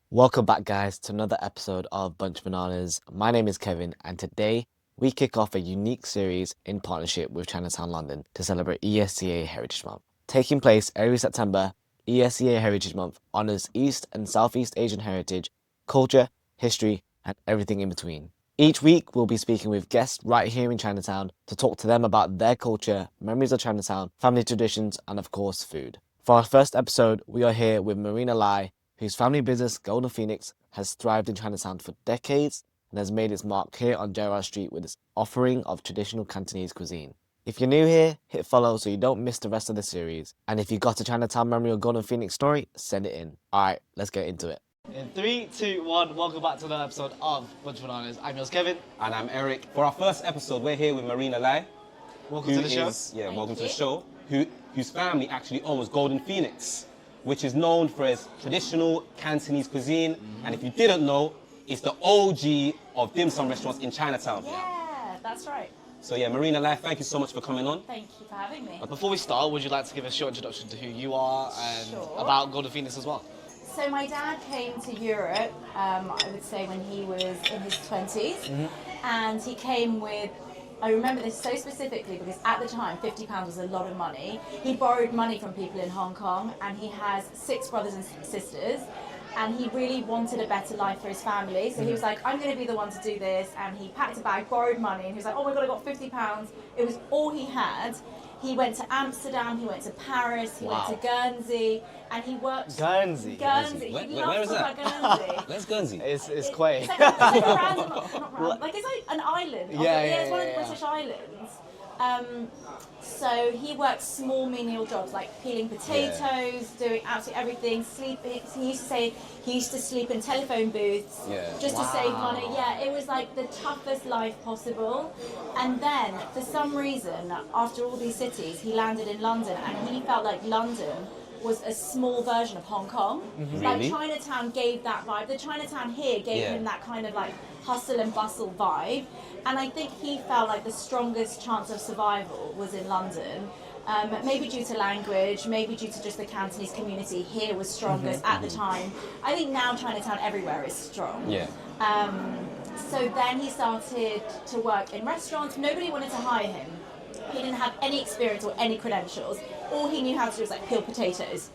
Welcome back, guys, to another episode of Bunch of Bananas. My name is Kevin, and today we kick off a unique series in partnership with Chinatown London to celebrate ESEA Heritage Month. Taking place every September, ESEA Heritage Month honors East and Southeast Asian heritage, culture, history, and everything in between. Each week, we'll be speaking with guests right here in Chinatown to talk to them about their culture, memories of Chinatown, family traditions, and of course, food. For our first episode, we are here with Marina Lai, whose family business, Golden Phoenix, has thrived in Chinatown for decades and has made its mark here on Gerrard Street with its offering of traditional Cantonese cuisine. If you're new here, hit follow so you don't miss the rest of the series. And if you got a Chinatown memory or Golden Phoenix story, send it in. Alright, let's get into it. In 3, 2, 1, welcome back to another episode of Bunch of Bananas. I'm yours, Kevin. And I'm Eric. For our first episode, we're here with Marina Lai. Welcome to the show. Welcome to the show. Whose family actually owns Golden Phoenix, which is known for its traditional Cantonese cuisine. And if you didn't know, it's the OG of dim sum restaurants in Chinatown. Yeah, that's right. So yeah, Marina Lai, thank you so much for coming on. Thank you for having me. Before we start, would you like to give a short introduction to who you are and Sure. about Golden Phoenix as well? So my dad came to Europe, I would say when he was in his 20s, and he came with, I remember this so specifically because at the time £50 was a lot of money. He borrowed money from people in Hong Kong, and he has 6 brothers and sisters, and he really wanted a better life for his family. So he was like, I'm going to be the one to do this, and he packed a bag, borrowed money, and he was like, oh my god, I got £50. It was all he had. He went to Amsterdam, he went to Paris, he went to Guernsey, and he worked... Guernsey? Guernsey. Where He loves is to talk that? about Guernsey. Let's Guernsey. It's quite... It's like a random, not random, like it's like an island. Yeah, It's one of the yeah. British islands. So he worked small menial jobs like peeling potatoes, doing absolutely everything, sleeping. He used to say he used to sleep in telephone booths just to save money. Yeah, it was like the toughest life possible. And then for some reason, after all these cities, he landed in London, and he felt like London was a small version of Hong Kong. Like Really? Chinatown gave that vibe. The Chinatown here gave him that kind of like hustle and bustle vibe. And I think he felt like the strongest chance of survival was in London. Maybe due to language, maybe due to just the Cantonese community here was strongest at the time. I think now Chinatown everywhere is strong. Yeah. So then he started to work in restaurants. Nobody wanted to hire him. He didn't have any experience or any credentials. All he knew how to do was like peel potatoes.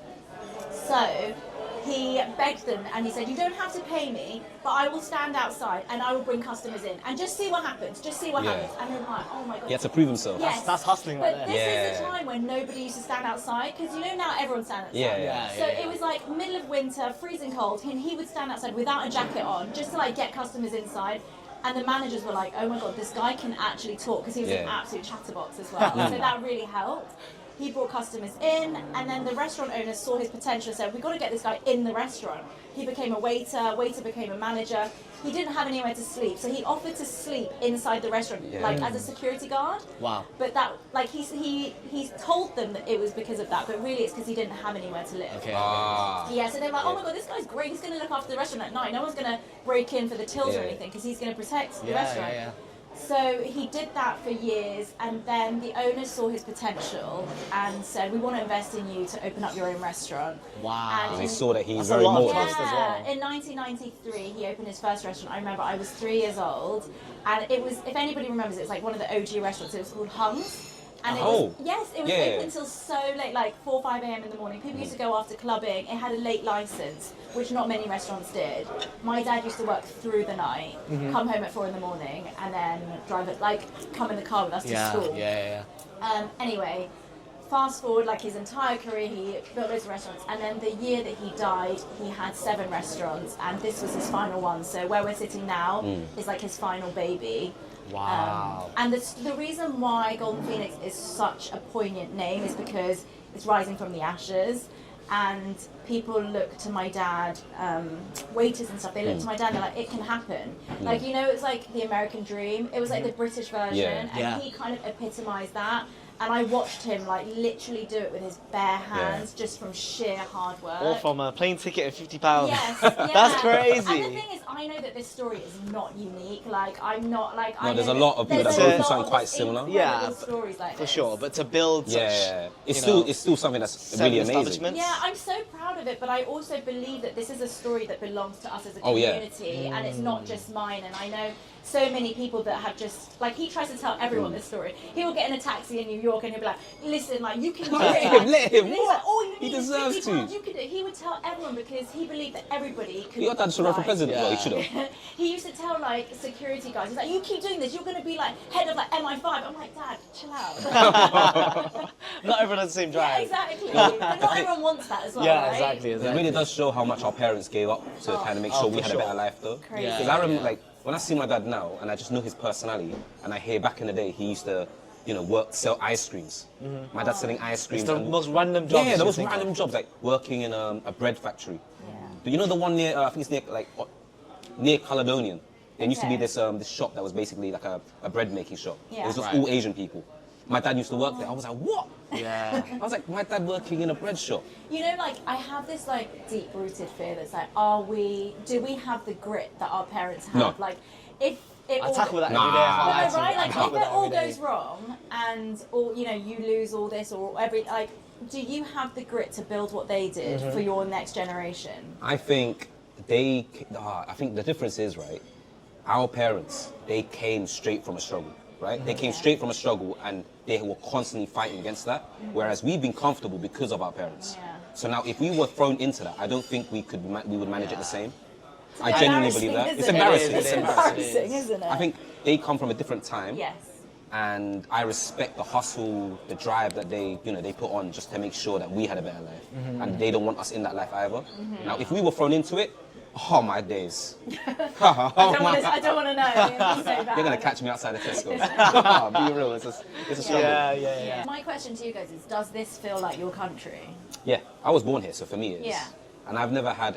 So he begged them and he said, you don't have to pay me, but I will stand outside and I will bring customers in and just see what happens, just see what happens. And they're like, oh my God. He had to prove himself. Yes. That's hustling right But there. this is the time when nobody used to stand outside, because you know now everyone stands outside. Yeah. So it was like middle of winter, freezing cold, and he would stand outside without a jacket on, just to like get customers inside. And the managers were like, oh my God, this guy can actually talk, because he was an absolute chatterbox as well. So that really helped. He brought customers in, and then the restaurant owners saw his potential and said, we've got to get this guy in the restaurant. He became a waiter became a manager. He didn't have anywhere to sleep, so he offered to sleep inside the restaurant, like as a security guard. Wow. But that, like, he told them that it was because of that, but really it's because he didn't have anywhere to live. Okay. Yeah, so they're like, oh my God, this guy's great. He's going to look after the restaurant at night. No one's going to break in for the tills or anything, because he's going to protect the restaurant. So he did that for years, and then the owners saw his potential and said, we want to invest in you to open up your own restaurant. Wow. And They saw that he's That's a very lot of motivated. trust as well. in 1993, he opened his first restaurant. I remember I was 3 years old, and it was, if anybody remembers, it was like one of the OG restaurants. It was called Hung's. And it was, it was open until so late, like 4 or 5 a.m. in the morning. People used to go after clubbing. It had a late license, which not many restaurants did. My dad used to work through the night, come home at 4 in the morning, and then drive it, like come in the car with us to school. Anyway, fast forward like his entire career, he built loads of restaurants, and then the year that he died, he had 7 restaurants, and this was his final one. So where we're sitting now is like his final baby. Wow. And the reason why Golden Phoenix is such a poignant name is because it's rising from the ashes, and people look to my dad, waiters and stuff, they look to my dad and they're like, it can happen. Like, you know, it's like the American dream. It was like the British version, and he kind of epitomized that. And I watched him like literally do it with his bare hands, just from sheer hard work. All from a plane ticket of £50. Yes, That's crazy. And the thing is, I I know that this story is not unique. Like, I'm not like. No, I there's know a lot of people there's that a go through lot something of quite similar. incredible stories like for this. sure. But to build such, Yeah, it's you still know, it's still something that's seven really amazing. establishments. Yeah, I'm so proud of it, but I also believe that this is a story that belongs to us as a Oh, yeah. community, and it's not just mine. And I know so many people that have just like he tries to tell everyone this story. He will get in a taxi in New York and he'll be like, "Listen, like you can do Let it." him, let him. And he's What? like, "Oh, you He need deserves 50 to. pounds, you can do it." He would tell everyone because he believed that everybody could. Your dad should run for like- president. Well, he Yeah. should have. He used to tell like security guys, he's like, "You keep doing this, you're going to be like head of like MI5." I'm like, "Dad, chill out." Not everyone has the same Yeah, drive. exactly. But not everyone wants that as well, Yeah, right? exactly. It really does show how much our parents gave up to kind of make sure Oh, we for had a sure. better life, though. Crazy. Because I remember, like, when I see my dad now, and I just know his personality, and I hear back in the day he used to, you know, sell ice creams. My dad's selling ice creams. It's the and- most random jobs. Yeah, the you most think of. random jobs, like working in a bread factory. Yeah. But you know the one near, I think it's near, like, near Caledonian. There used to be Okay. this shop that was basically like a bread making shop. Yeah. It was just Right. all Asian people. My dad used to work there. I was like, what? Yeah. I was like, my dad working in a bread shop. You know, like I have this like deep-rooted fear that's like, do we have the grit that our parents have? No. Like, if it I all tackle that Nah. every day. I can't No, lie to you. right? I Like, tackle if that it all every day. goes wrong and all you know, you lose all this or every like, do you have the grit to build what they did for your next generation? I think I think the difference is, right, our parents, they came straight from a struggle, right? They came straight from a struggle and they were constantly fighting against that, whereas we've been comfortable because of our parents. Yeah. So now if we were thrown into that, I don't think we would manage it the same. I It's genuinely embarrassing, believe that. isn't It's it? embarrassing. It's It is. embarrassing, isn't it? I think they come from a different time. Yes. And I respect the hustle, the drive that they put on just to make sure that we had a better life. And they don't want us in that life either. Now, if we were thrown into it, oh my days. I don't want to know. It'd be so bad. You're gonna catch me outside the Tesco. Be real, it's a struggle. Yeah. My question to you guys is, does this feel like your country? Yeah, I was born here, so for me it is. Yeah. And I've never had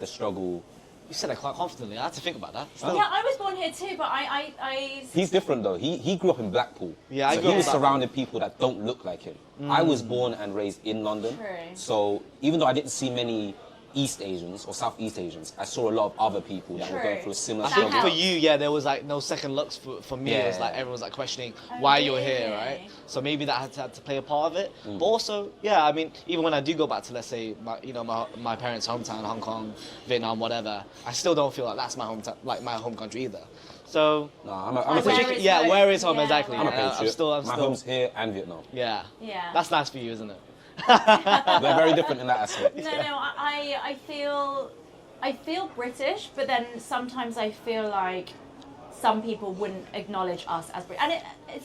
the struggle. You said that quite confidently. I had to think about that. Oh. Yeah, I was born here too, but I He's different though. He grew up in Blackpool. Yeah, I so grew he up was in Blackpool. surrounded people that don't look like him. I was born and raised in London. True. So even though I didn't see many East Asians or Southeast Asians, I saw a lot of other people that were going True. through a similar I That think struggle. for helps. you, yeah, there was like no second looks. For me, it was Yeah. like everyone was like questioning Oh, why you're here, really? right? So maybe that had to play a part of it. But also, yeah, I mean, even when I do go back to, let's say, my parents' hometown, Hong Kong, Vietnam, whatever, I still don't feel like that's my hometown, like my home country either. So No, I'm a Like, patriot. where is yeah, home? where is home Yeah, exactly? I'm a where- patriot. I'm My still, home's here and Vietnam. yeah, Yeah. That's nice for you, isn't it? They're very different in that aspect. No, I feel British, but then sometimes I feel like some people wouldn't acknowledge us as British, and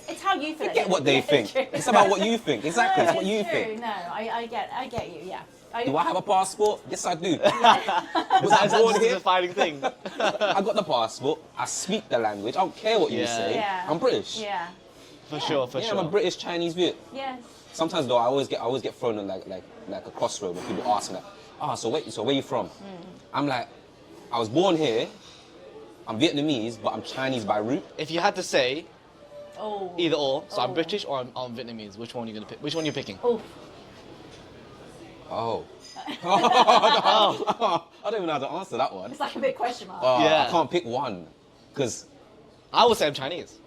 it's how you feel. Forget what they It's think. true. It's about what you think. Exactly, No, it's what you true. think. No, I get you. Yeah. Do I have a passport? Yes, I do. Was Is I that born just a here? defining thing? I got the passport. I speak the language. I don't care what you Yeah. say. Yeah. I'm British. Yeah. For sure, for Yeah, sure. I'm a British Chinese Viet. Yes. Sometimes though, I always get thrown in like a crossroad when people ask me like, so where you from? I'm like, I was born here. I'm Vietnamese, but I'm Chinese by root. If you had to say Oh. either or, so I'm Oh. British or I'm Vietnamese, which one are you gonna pick? Which one are you picking? Oh. Oh. I don't even know how to answer that one. It's like a big question mark. Yeah. I can't pick one because I would say I'm Chinese.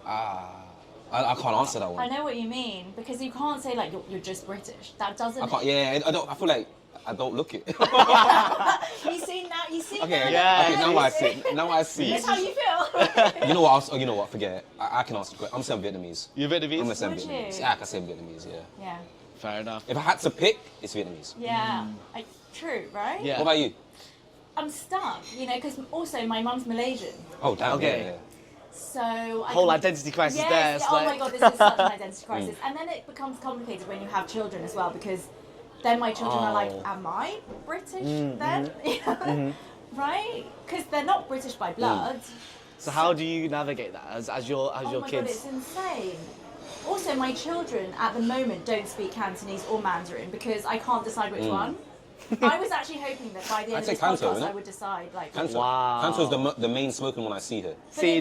I can't answer that I one. know what you mean because you can't say like you're just British. That doesn't. I can't. Yeah, I don't. I feel like I don't look it. You see now. You see Okay, now. yeah, okay, now I see. Now I see. That's how you feel. You know what? You know what? Forget it. I can answer the question. I'm saying Vietnamese. You're I'm gonna Vietnamese? say Would Vietnamese. you? Yeah, I can say Vietnamese. Yeah. Yeah. Fair enough. If I had to pick, it's Vietnamese. Yeah. True, right? Yeah. What about you? I'm stuck, because also my mum's Malaysian. Oh, damn. Okay. Yeah, So I Whole can- identity crisis yes, there. It's oh like... my god, this is such an identity crisis. And then it becomes complicated when you have children as well because then my children are like, Oh. am I British then? Right? Because they're not British by blood. So how do you navigate that as your Oh your my kids? god, it's insane. Also, my children at the moment don't speak Cantonese or Mandarin because I can't decide which one. I was actually hoping that by the end I'd of say this Canto, podcast innit? I would decide like. Canto. Wow. Canto's the main spoken one I see here. But, See,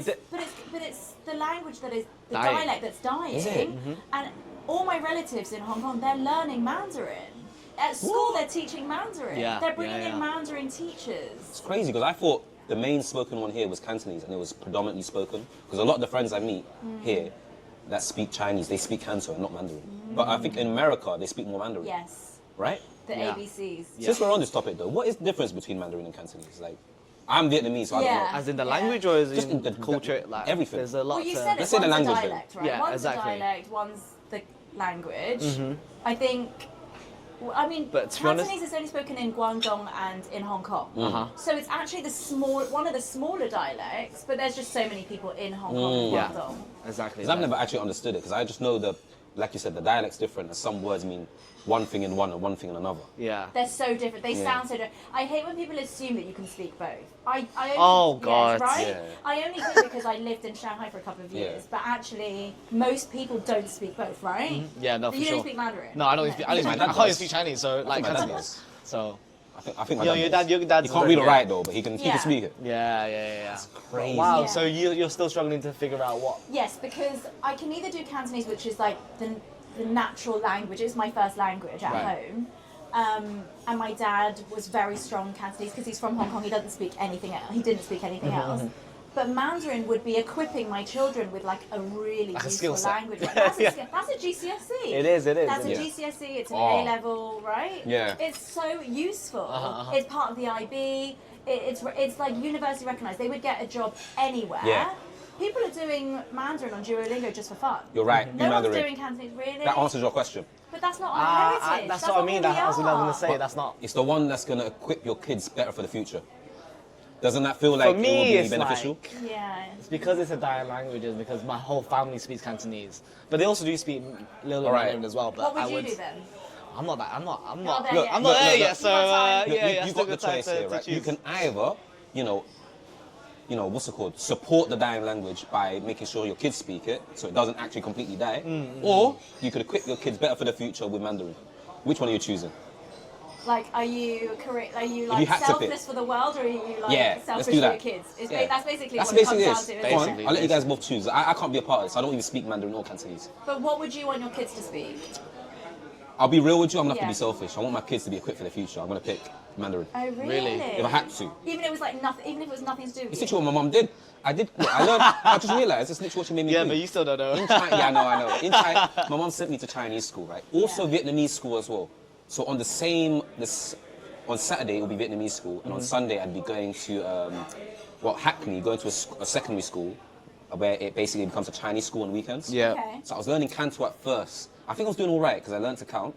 but it's the language that is the Dying. dialect that's dying. Is it? And all my relatives in Hong Kong, they're learning Mandarin. at school they're teaching Mandarin. Yeah, They're bringing yeah. in Mandarin teachers. It's crazy because I thought the main spoken one here was Cantonese and it was predominantly spoken. Because a lot of the friends I meet here that speak Chinese, they speak Canto and not Mandarin. But I think in America, they speak more Mandarin. Yes. Right? The Yeah. ABCs. Since we're on this topic though, what is the difference between Mandarin and Cantonese? Like, I'm Vietnamese, so I don't know. Yeah. As in the language or as Just in in the culture? Like, everything. There's a lot Well, you to... said it, Let's say one's the a language then. dialect, right? Yeah, One's exactly. a dialect, one's the language. I think, I mean, But to be honest- Cantonese is only spoken in Guangdong and in Hong Kong. So it's actually one of the smaller dialects, but there's just so many people in Hong Kong and Yeah. Guangdong. Exactly. Because I've never actually understood it, because I just know like you said, the dialect's different, and some words mean one thing in one and one thing in another. Yeah. They're so different. They sound so different. I hate when people assume that you can speak both. I only, Oh, yes, God. right? Yeah. I only think because I lived in Shanghai for a couple of years, but actually most people don't speak both, right? Yeah, no, for You sure. don't speak Mandarin. No, I don't speak. I My dad can't even does. speak Chinese, so like my dad Cantonese. does. So I think my Yo, dad your does. dad, your dad's He can't read or very- write though, but he can Yeah. speak it. Yeah. Crazy. Wow. Yeah. So you're still struggling to figure out what? Yes, because I can either do Cantonese, which is like the natural language. It's my first language at Right. home. And my dad was very strong Cantonese because he's from Hong Kong. He doesn't speak anything else. He didn't speak anything else. But Mandarin would be equipping my children with like a really Like a useful skill set. language. That's a, Yeah. that's a GCSE. It is. That's a Yeah. GCSE. It's an Oh. A level, right? Yeah. It's so useful. It's part of the IB. It's like university recognized. They would get a job anywhere. Yeah. People are doing Mandarin on Duolingo just for fun. You're right. No do one's Mandarin. doing Cantonese, really. That answers your question. But that's not our heritage. That's what I mean. who That's what I was we going to say. are. That's not. It's the one that's going to equip your kids better for the future. Doesn't that feel like For me, it will be it's beneficial? like Yeah. it's because it's a dire language, and because my whole family speaks Cantonese, but they also do speak little All right. Mandarin as well. But What would I you would. do then? I'm not that. I'm not. there Look, yet. I'm not look, there look, yet. look. So Look, Look, yeah, you still got the got time choice to here, right? You choose. can either, what's it called? Support the dying language by making sure your kids speak it, so it doesn't actually completely die, or you could equip your kids better for the future with Mandarin. Which one are you choosing? Like, are you you like had to selfless pick. for the world, or are you like Yeah, let's selfish do for your that. kids? Yeah. That's basically That's what it basically comes this. down to. Go Isn't on, it? I'll let you guys both choose. I can't be a part of this. I don't even speak Mandarin or Cantonese. But what would you want your kids to speak? I'll be real with you. I'm not Yeah. going to be selfish. I want my kids to be equipped for the future. I'm going to pick Mandarin. Oh, really? Really? If I had to. Even if it was like nothing. Even if it was nothing to do with It's you. literally what my mum did. I learned. I just realised it's literally what she made me Yeah, do. but you still don't know. In China, yeah, I know. In China, my mum sent me to Chinese school, right? Also Vietnamese school as well. So on on Saturday it will be Vietnamese school, and on Sunday I'd be going to Hackney, going to a secondary school, where it basically becomes a Chinese school on weekends. Yeah. Okay. So I was learning Canto at first. I think I was doing all right because I learned to count.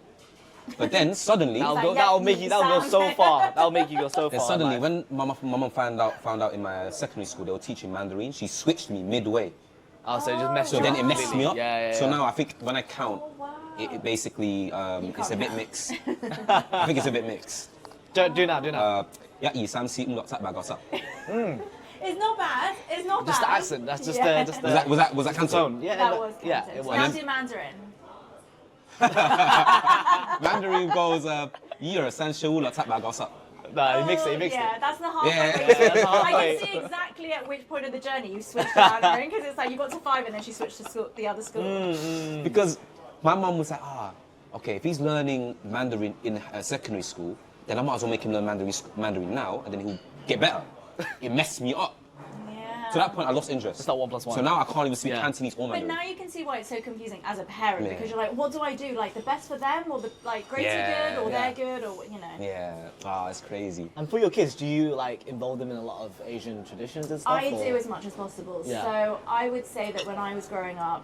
But then suddenly, That'll make you. That'll go so far. That'll make you go so far. then suddenly like- when my mum found out in my secondary school they were teaching Mandarin, she switched me midway. Oh, so it just messed So you then up it messed me completely. up. Yeah. So now I think when I count, Oh, wow. it basically it's a can't bit count. mixed. I think it's a bit mixed. Do now. 1, 2, 3,4,5, 6, 7, 8, 9. It's not bad. It's not Just bad. the accent. That's just Yeah. the. Was that Canto? tone. Yeah. That was Yeah. Canton. It So was. now do Mandarin. Mandarin goes 1, 2, 3, 4, 5, 6, 7, 8. Nah, he mixed it. He mixed Yeah, it. that's the halfway. Yeah. point. Yeah, that's the I halfway. can see exactly at which point of the journey you switched to Mandarin, because it's like you got to 5 and then she switched to school, the other school. Because my mum was like, okay, if he's learning Mandarin in secondary school, then I might as well make him learn Mandarin now, and then he'll get better. It messed me up. Yeah. To that point, I lost interest. It's not 1 + 1. So now I can't even speak Yeah. Cantonese or But Mandarin. now you can see why it's so confusing as a parent, Yeah. because you're like, what do I do? Like the best for them, or the like greater Yeah, good, or yeah. they're good, or you know. Yeah, it's crazy. And for your kids, do you like involve them in a lot of Asian traditions and stuff? I or- do as much as possible. Yeah. So I would say that when I was growing up,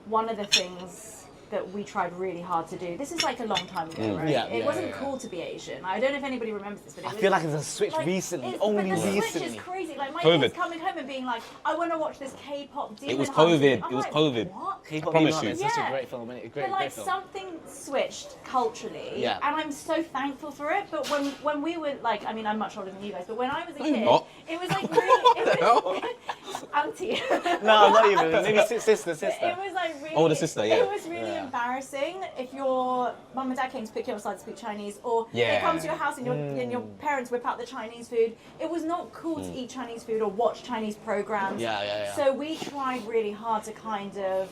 one of the things that we tried really hard to do. This is like a long time ago, right? Yeah, it yeah, wasn't yeah. cool to be Asian. I don't know if anybody remembers this, but it I was, feel like it's a switch like, recently. it's- Only but the switch recently. is crazy. Like my COVID. kids coming home and being like, I want to watch this K-pop demon It was hunting. COVID. I'm It was like, COVID. What? K-pop Promise Demon you. Hunter is such a Yeah. great film. Isn't it? But like Great film. something switched culturally, Yeah. and I'm so thankful for it. But when we were like, I mean, I'm much older than you guys, but when I was a kid, not. it was like really, it was, auntie. No, not even. Maybe sister. It was like really. Older sister, yeah. It was really Yeah. embarrassing if your mum and dad came to pick you up to speak Chinese, or they Yeah. come to your house and your parents whip out the Chinese food. It was not cool to eat Chinese food or watch Chinese programs. Yeah. So we tried really hard to kind of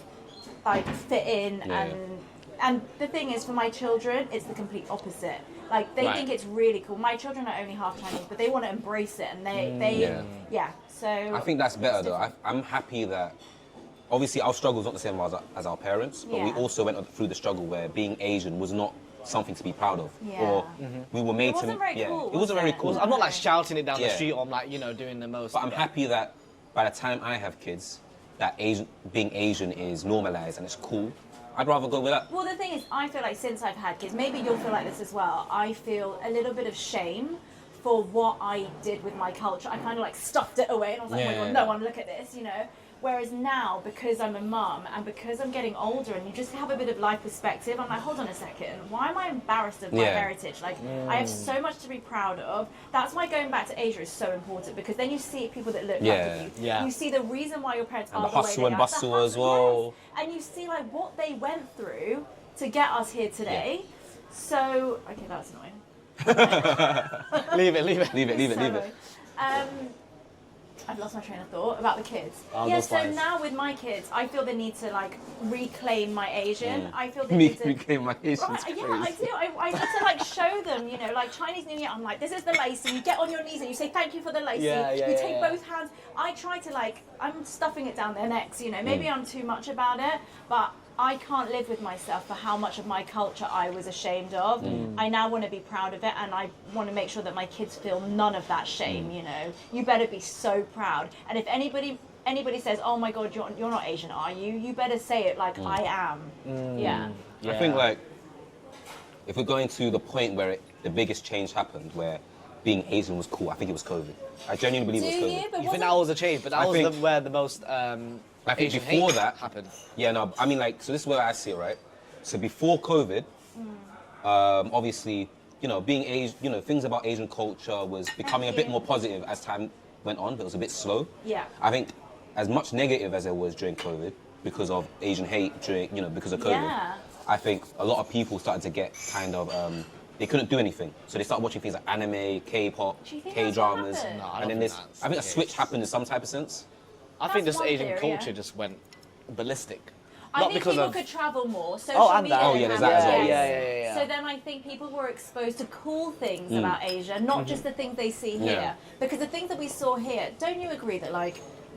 like fit in Yeah. and And the thing is, for my children, it's the complete opposite. Like, they think it's really cool. My children are only half Chinese, but they want to embrace it, and so... I think that's better, though. I'm happy that, obviously, our struggle is not the same as our parents, but we also went through the struggle where being Asian was not something to be proud of. Or we were made to... Cool, it wasn't very cool. I'm not like shouting it down the street or I'm like, doing the most. But I'm happy that by the time I have kids, that being Asian is normalized and it's cool. I'd rather go with that. Well, the thing is, I feel like since I've had kids, maybe you'll feel like this as well, I feel a little bit of shame for what I did with my culture. I kind of like stuffed it away and I was like, oh my God, no one look at this, Whereas now, because I'm a mum and because I'm getting older and you just have a bit of life perspective, I'm like, hold on a second, why am I embarrassed of my heritage? Like, I have so much to be proud of. That's why going back to Asia is so important, because then you see people that look like you. You see the reason why your parents are the way they are. The hustle and bustle as well. Yes. And you see like what they went through to get us here today. So, okay, that's annoying. Leave it. I've lost my train of thought about the kids. So now with my kids, I feel the need to like reclaim my Asian. I feel the need to reclaim my Asian. Right, yeah, I do. I need to like show them, like Chinese New Year. I'm like, this is the lacing. You get on your knees and you say thank you for the lacing. You take both hands. I try to I'm stuffing it down their necks. Maybe I'm too much about it, but I can't live with myself for how much of my culture I was ashamed of. I now want to be proud of it, and I want to make sure that my kids feel none of that shame. You better be so proud. And if anybody says, "Oh my God, you're not Asian, are you?" You better say it like I am. Yeah. I think if we're going to the point where the biggest change happened, where being Asian was cool, I think it was COVID. I genuinely believe it was COVID. But you think that was a change? But that was where the most. I think Asian before hate that happened. Yeah, no. I mean, so this is where I see it, right? So before COVID, obviously, being Asian, things about Asian culture was becoming a bit more positive as time went on, but it was a bit slow. Yeah. I think as much negative as there was during COVID, because of Asian hate because of COVID, I think a lot of people started to get kind of. They couldn't do anything, so they started watching things like anime, K-pop, K-dramas, and then I think a switch happened in some type of sense. I think this Asian culture just went ballistic. I think people could travel more. There's that as well. Yeah. So then I think people were exposed to cool things about Asia, not just the things they see here. Because the things that we saw here, don't you agree that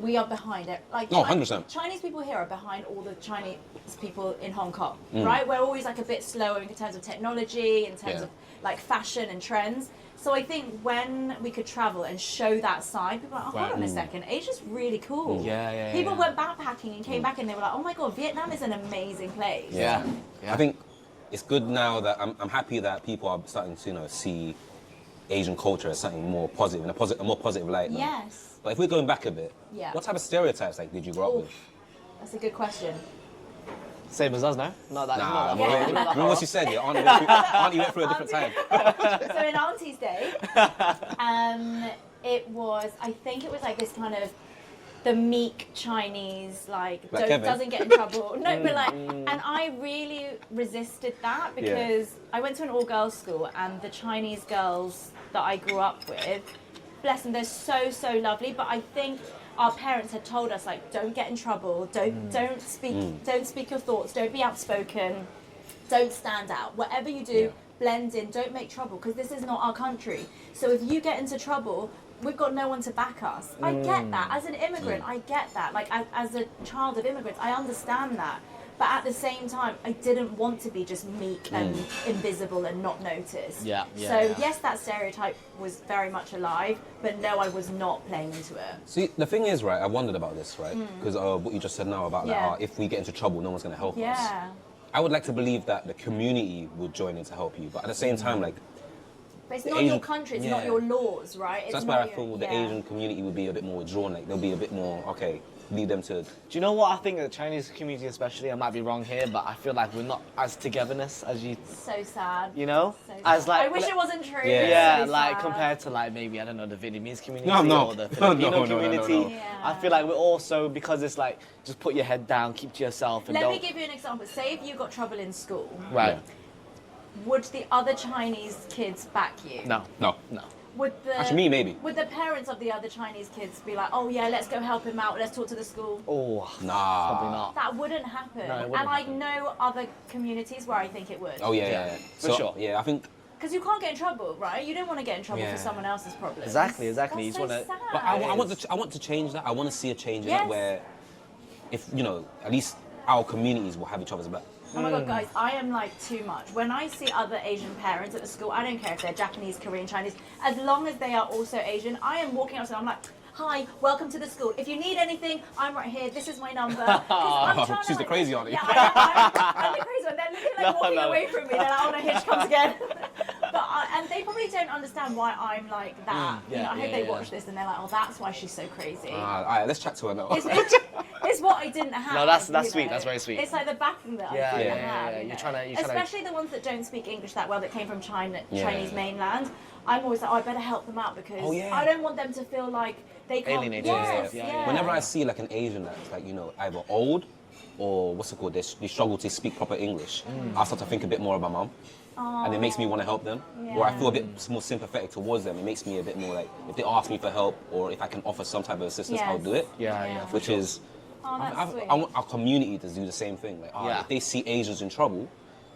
we are behind it? No, 100%. Chinese people here are behind all the Chinese people in Hong Kong, right? We're always a bit slower in terms of technology, in terms of fashion and trends. So I think when we could travel and show that side, people were like, hold on a second, Asia's really cool. People went backpacking and came back and they were like, oh my God, Vietnam is an amazing place. Yeah. I think it's good now that I'm happy that people are starting to see Asian culture as something more positive, in a more positive light now. Yes. But if we're going back a bit, what type of stereotypes did you grow up with? That's a good question. Same as us, no? Not that. Remember what you said? Your auntie went through a different time. So in Auntie's day, I think it was this kind of the meek Chinese, doesn't get in trouble. No, but and I really resisted that because I went to an all-girls school and the Chinese girls that I grew up with, bless them, they're so, so lovely, but I think our parents had told us don't get in trouble, don't speak your thoughts, don't be outspoken, don't stand out. Whatever you do, blend in, don't make trouble, because this is not our country. So if you get into trouble, we've got no one to back us. I get that. As an immigrant, I get that. As a child of immigrants, I understand that. But at the same time, I didn't want to be just meek and invisible and not noticed. Yes, that stereotype was very much alive, but no, I was not playing into it. See, the thing is, I wondered about this, because what you just said now about if we get into trouble, no one's going to help us. I would like to believe that the community would join in to help you, but at the same time, but it's not your country, it's not your laws, right? So that's why I feel the Asian community would be a bit more withdrawn, they'll be a bit more, lead them to... Do you know what I think, the Chinese community especially, I might be wrong here, but I feel like we're not as togetherness as you... So sad. So as I wish it wasn't true. Compared to compared to the Vietnamese community or the Filipino community. I feel like we're also, because it's just put your head down, keep to yourself and Let me give you an example. Say if you got trouble in school. Right. Would the other Chinese kids back you? No. would the Actually, me, maybe. would the parents of the other Chinese kids be like, oh yeah, let's go help him out, let's talk to the school? Oh, Nah. probably not. That wouldn't happen. No, it wouldn't and I happen. know other communities where I think it would. Oh yeah. For sure. Yeah, I think. Because you can't get in trouble, right? You don't want to get in trouble Yeah. for someone else's problems. Exactly. You That's just so wanna- sad. But I want to change that. I want to see a change in Yes. that where, if at least our communities will have each other's back. Oh my god, guys, I am like too much. When I see other Asian parents at the school, I don't care if they're Japanese, Korean, Chinese, as long as they are also Asian, I am walking up to them, I'm like, hi, welcome to the school. If you need anything, I'm right here, this is my number. 'Cause I'm trying to, She's the like, crazy auntie. Yeah, I'm the crazy one. They're literally like walking away from me. They're like, oh no, here she comes again. And they probably don't understand why I'm like that. I hope they watch this and they're like, oh, that's why she's so crazy. All right, let's chat to her now. It's what I didn't have. No, that's you sweet. know. That's very sweet. It's like the backing that I didn't have. You You're know. trying to. Especially the ones that don't speak English that well, that came from China, Yeah. Chinese mainland. I'm always like, oh, I better help them out because Oh, yeah. I don't want them to feel like they can't. Alienated. Yes, Yeah. Whenever I see like an Asian that's like either old or what's it called, they struggle to speak proper English, I start to think a bit more of my mum. And it makes me want to help them, or I feel a bit more sympathetic towards them. It makes me a bit more like, if they ask me for help or if I can offer some type of assistance, I'll Yes. do it. Yeah. Which is, Oh, that's sweet. I want our community to do the same thing. Like, Yeah. if they see Asians in trouble,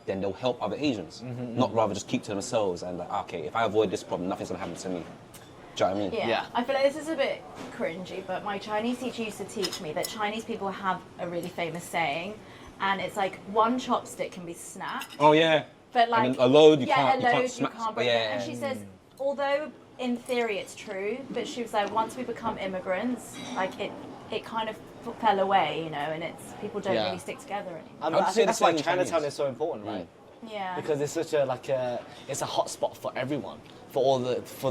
then they'll help other Asians, not rather just keep to themselves and like, okay, if I avoid this problem, nothing's gonna happen to me. Do you know what I mean? Yeah. I feel like this is a bit cringy, but my Chinese teacher used to teach me that Chinese people have a really famous saying, and it's like one chopstick can be snapped, Oh yeah. but like And then a load you yeah, can't- a you can't load you smash- can't break. yeah. And she says, although in theory it's true, but she was like, once we become immigrants, like it kind of fell away, and it's people don't Yeah. really stick together anymore. I would say think that's why the same in Chinatown Chinese. is so important, right? Yeah. Because it's such it's a hot spot for everyone, for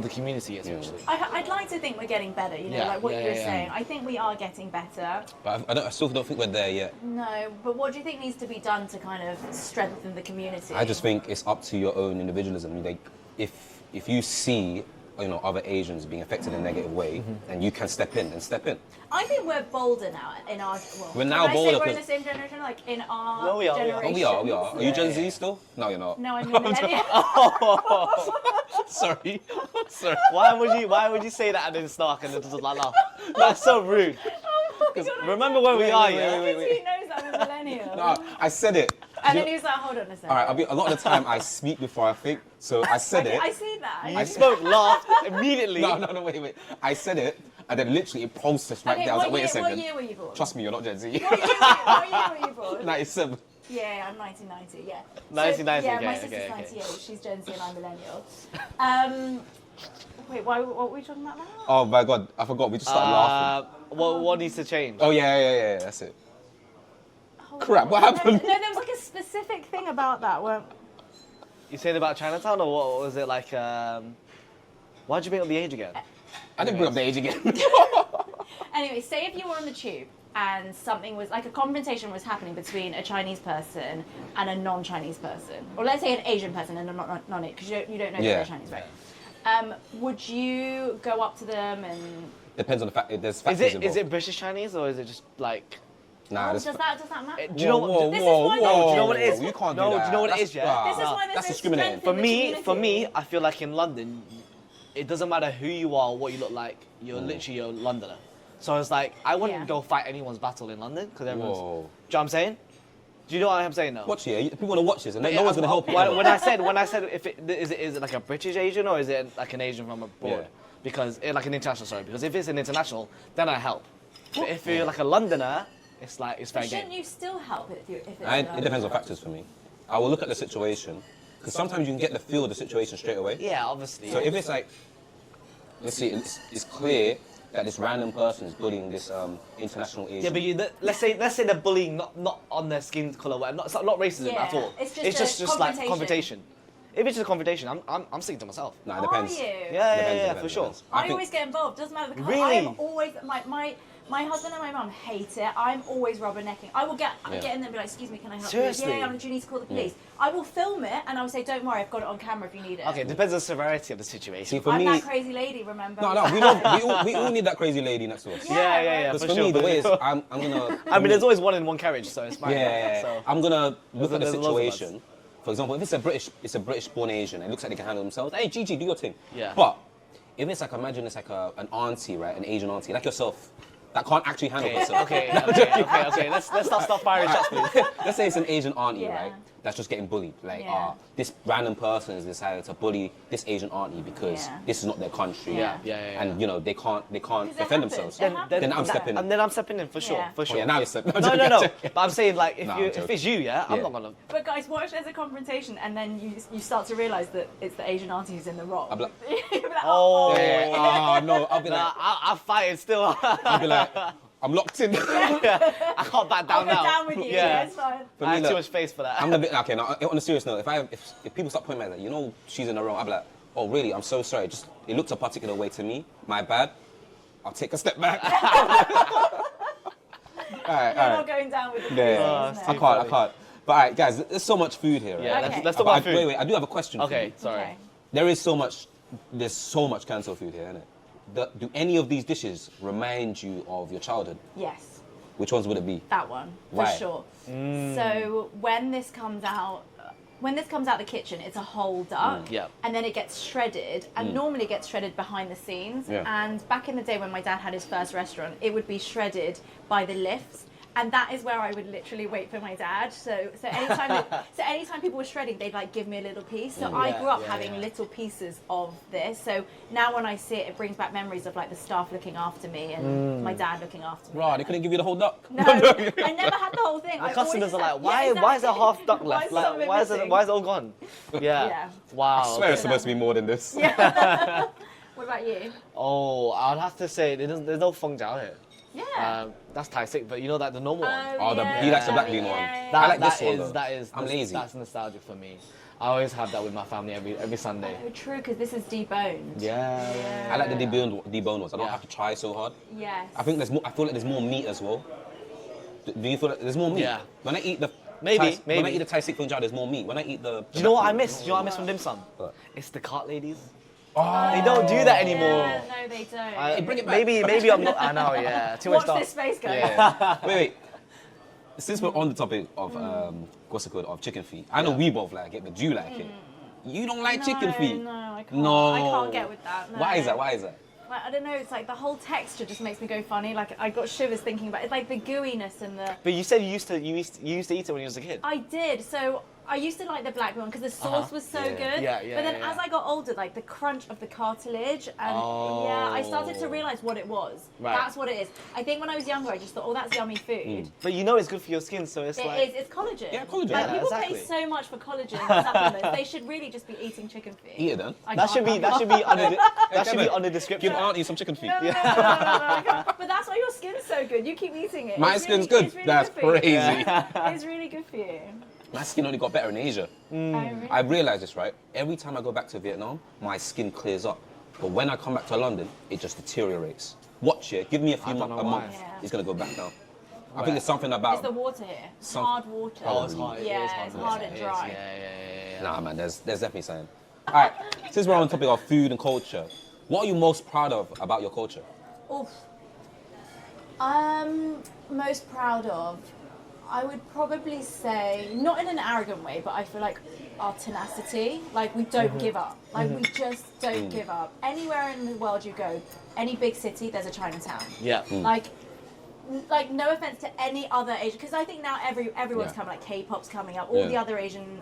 the community essentially. I'd like to think we're getting better, Yeah, like what yeah, you're yeah. saying. I think we are getting better. But I still don't think we're there yet. No, but what do you think needs to be done to kind of strengthen the community? I just think it's up to your own individualism. Like, if you see other Asians being affected in a negative way, and you can step in, then step in. I think we're bolder now in our. Well, We're now can I say bolder we're in the 'cause- same generation, like in our No, we are, we are. generation. Oh, we are. Are you Gen Z still? No, you're not. No, I'm a millennial. Sorry. Sorry. Why would you say that and then snark and then just like laugh? That's so rude. Remember where we are, yeah? wait. He knows I'm a millennial. No, I said it. And then he was like, hold on a second. All right, a lot of the time I speak before I think, so I said it. I see that. You spoke, laughed immediately. No, wait. I said it, and then literally it processed right Okay, there. I was what like, wait a year- second. What year were you born? Trust me, you're not Gen Z. What year were you born? 97. Yeah, I'm 1990, yeah. 1990, yeah, okay, my sister's okay. 98, she's Gen Z and I'm millennial. Wait, what were we talking about now? Oh my god, I forgot. We just started laughing. What needs to change? Oh yeah, that's it. Oh, Crap, what happened? No, there was like a specific thing about that. You saying about Chinatown, or what was it like? Why'd you bring up the age again? I didn't bring up the age again. Anyway, say if you were on the tube and something was like a confrontation was happening between a Chinese person and a non-Chinese person, or let's say an Asian person and a non-Asian, because you don't know that they're Chinese, right? Would you go up to them and? Depends on the fact. There's Is factors it involved. British Chinese or is it just like? Nah, Does that matter? Do you know what? This is why Do you know what it is? You can't No, do that. do you know what it That's- is, yeah? This is why there's that's no discriminating. strength in the For community. me, I feel like in London, it doesn't matter who you are, or what you look like. You're literally a Londoner. So it's like I wouldn't go fight anyone's battle in London because everyone's. Whoa. Do you know what I'm saying? Do you know what I'm saying? No. Watch here. People want to watch this, and no one's gonna help you. When I said if it is it like a British Asian or is it like an Asian from abroad? Yeah. Because like an international, sorry. Because if it's an international, then I help. But if you're like a Londoner, it's like it's fair Shouldn't game. you still help if it's? It depends on factors for me. I will look at the situation, because sometimes you can get the feel of the situation straight away. Yeah, obviously. So if it's like, let's see, it's clear that this random person is bullying this international Asian. Yeah, but let's say they're bullying not on their skin color, it's not racism Yeah, at all. it's just a like confrontation. confrontation. If it's just a confrontation, I'm sticking to myself. Nah, it depends. Are you? Yeah, Depends, for sure. depends. I think- always get involved. Doesn't matter. The Really? I'm always my husband and my mum hate it. I'm always rubbernecking. I will get in there and be like, "Excuse me, can I help Seriously? you?" Yeah, do you need to call the police? I will film it and I will say, "Don't worry, I've got it on camera if you need it." Okay, depends on the severity of the situation. See, for I'm me, that crazy lady. Remember? no, we all need that crazy lady next to us. Yeah. Because for for sure. me, the way is, I'm gonna. I mean, there's always one in one carriage, so it's fine. Yeah. So. I'm gonna look at the There's loads of us. situation. For example, if it's a British born Asian, and it looks like they can handle themselves. Hey, Gigi, do your thing. Yeah. But if it's like, imagine it's like an auntie, right? An Asian auntie, like yourself, that can't actually handle herself. Okay. Let's stop firing shots, please. Let's say it's an Asian auntie, Yeah. right? That's just getting bullied. Like, Yeah. this random person has decided to bully this Asian auntie because Yeah. this is not their country. Yeah. And you know they can't it defend happens. themselves. It happens. Then I'm stepping in. And then I'm stepping in for sure, Yeah. for sure. Oh, yeah, now you're stepping. No. But I'm saying like if Nah, you I'm if joking. it's you, yeah, I'm Yeah. not gonna. But guys, what if there's a confrontation and then you start to realise that it's the Asian auntie who's in the wrong? I'll be like, You'll be like, Oh. oh no, I'll be like, Nah, I'm fighting still. I'll be like, I'm locked in. I can't back I'll down go now. down with you. Yeah, it's fine. For I me, have look, too much space for that. I'm gonna be okay. Now, on a serious note, if people start pointing at me like, you know, she's in the wrong, I'll be like, oh really? I'm so sorry. Just it looked a particular way to me. My bad. I'll take a step back. All right. You're not going down with the Yeah, isn't it? I can't. But all right, guys, there's so much food here. Right? Yeah, Okay. let's talk about food. Wait, I do have a question. For Okay, you. sorry. Okay. There's so much cancel food here, isn't it? Do any of these dishes remind you of your childhood? Yes. Which ones would it be? That one, Why? for sure. So when this comes out the kitchen, it's a whole duck. Yeah. And then it gets shredded, and normally it gets shredded behind the scenes. Yeah. And back in the day when my dad had his first restaurant, it would be shredded by the lifts. And that is where I would literally wait for my dad. So anytime people were shredding, they'd like give me a little piece. So I grew up having little pieces of this. So now when I see it, it brings back memories of like the staff looking after me and my dad looking after me. Right, they couldn't give you the whole duck. No, I never had the whole thing. The I customers always are had- like, why yeah, why is there exactly. half duck Why left? is some of Like it why is missing? it all gone? Yeah. Yeah. Wow. I swear it's supposed to be more than this. Yeah. What about you? Oh, I'd have to say there's no feng jiao here. Yeah. That's Thai sick, but you know that the normal one. Oh, he likes the black bean one. yeah. I like That this one, is- though. that is I'm lazy. That's nostalgic for me. I always have that with my family every Sunday. Oh, true, because this is deboned. Yeah. I like the deboned ones. I don't Yeah. have to try so hard. Yes. I think there's more. I feel like there's more meat as well. Do you feel like there's more meat? Yeah. When I eat the Maybe. When I eat the Thai sick fungi, there's more meat. When I eat the. Do you know what I miss? Do you know what I miss from dim sum? What? It's the cart ladies. Oh, They don't do that anymore. Yeah, no, they don't. bring it back. Maybe I'm not. I know. Yeah. Too much Watch stuff. this space go. Yeah. wait. Since we're on the topic of what's it called, of chicken feet, I know we both like it, but do you like it? You don't like chicken feet? No, I can't. No. I can't get with that. No. Why is that? Why is that? Like, I don't know. It's like the whole texture just makes me go funny. Like I got shivers thinking about it. It's like the gooiness and the. But you said you used to eat it when you was a kid. I did. So I used to like the black one because the sauce was so Yeah. good. Yeah, yeah, But then yeah, as yeah. I got older, like the crunch of the cartilage, and I started to realize what it was. Right. That's what it is. I think when I was younger, I just thought, oh, that's yummy food. But you know it's good for your skin, so it's It like. is. It's collagen. Yeah, collagen. Like, Yeah, people exactly. pay so much for collagen supplements. They should really just be eating chicken feet. Eat it then. I That should can't- be on the Give description. auntie some chicken feet. No, I can't. But that's why your skin's so good. You keep eating it. My It's skin's really- good. it's really That's good for you. crazy. It's really good for you. My skin only got better in Asia. Oh, really? I've realised this, right? Every time I go back to Vietnam, my skin clears up. But when I come back to London, it just deteriorates. Watch it. Give me a don't know a why. month. Yeah. It's going to go back down. I think there's something about... It's the water here. It's Some- hard water. Oh, it's hard. Yeah, it is hard. it's hard and It is. dry. Yeah. Nah, man, there's definitely something. All right, since we're on the topic of food and culture, what are you most proud of about your culture? Oof. Most proud of, I would probably say, not in an arrogant way, but I feel like our tenacity. Like we don't give up. Like we just don't give up. Anywhere in the world you go, any big city, there's a Chinatown. Yeah. Like no offense to any other Asian, because I think now everyone's Yeah. coming. Like K-pop's coming up. All Yeah. the other Asian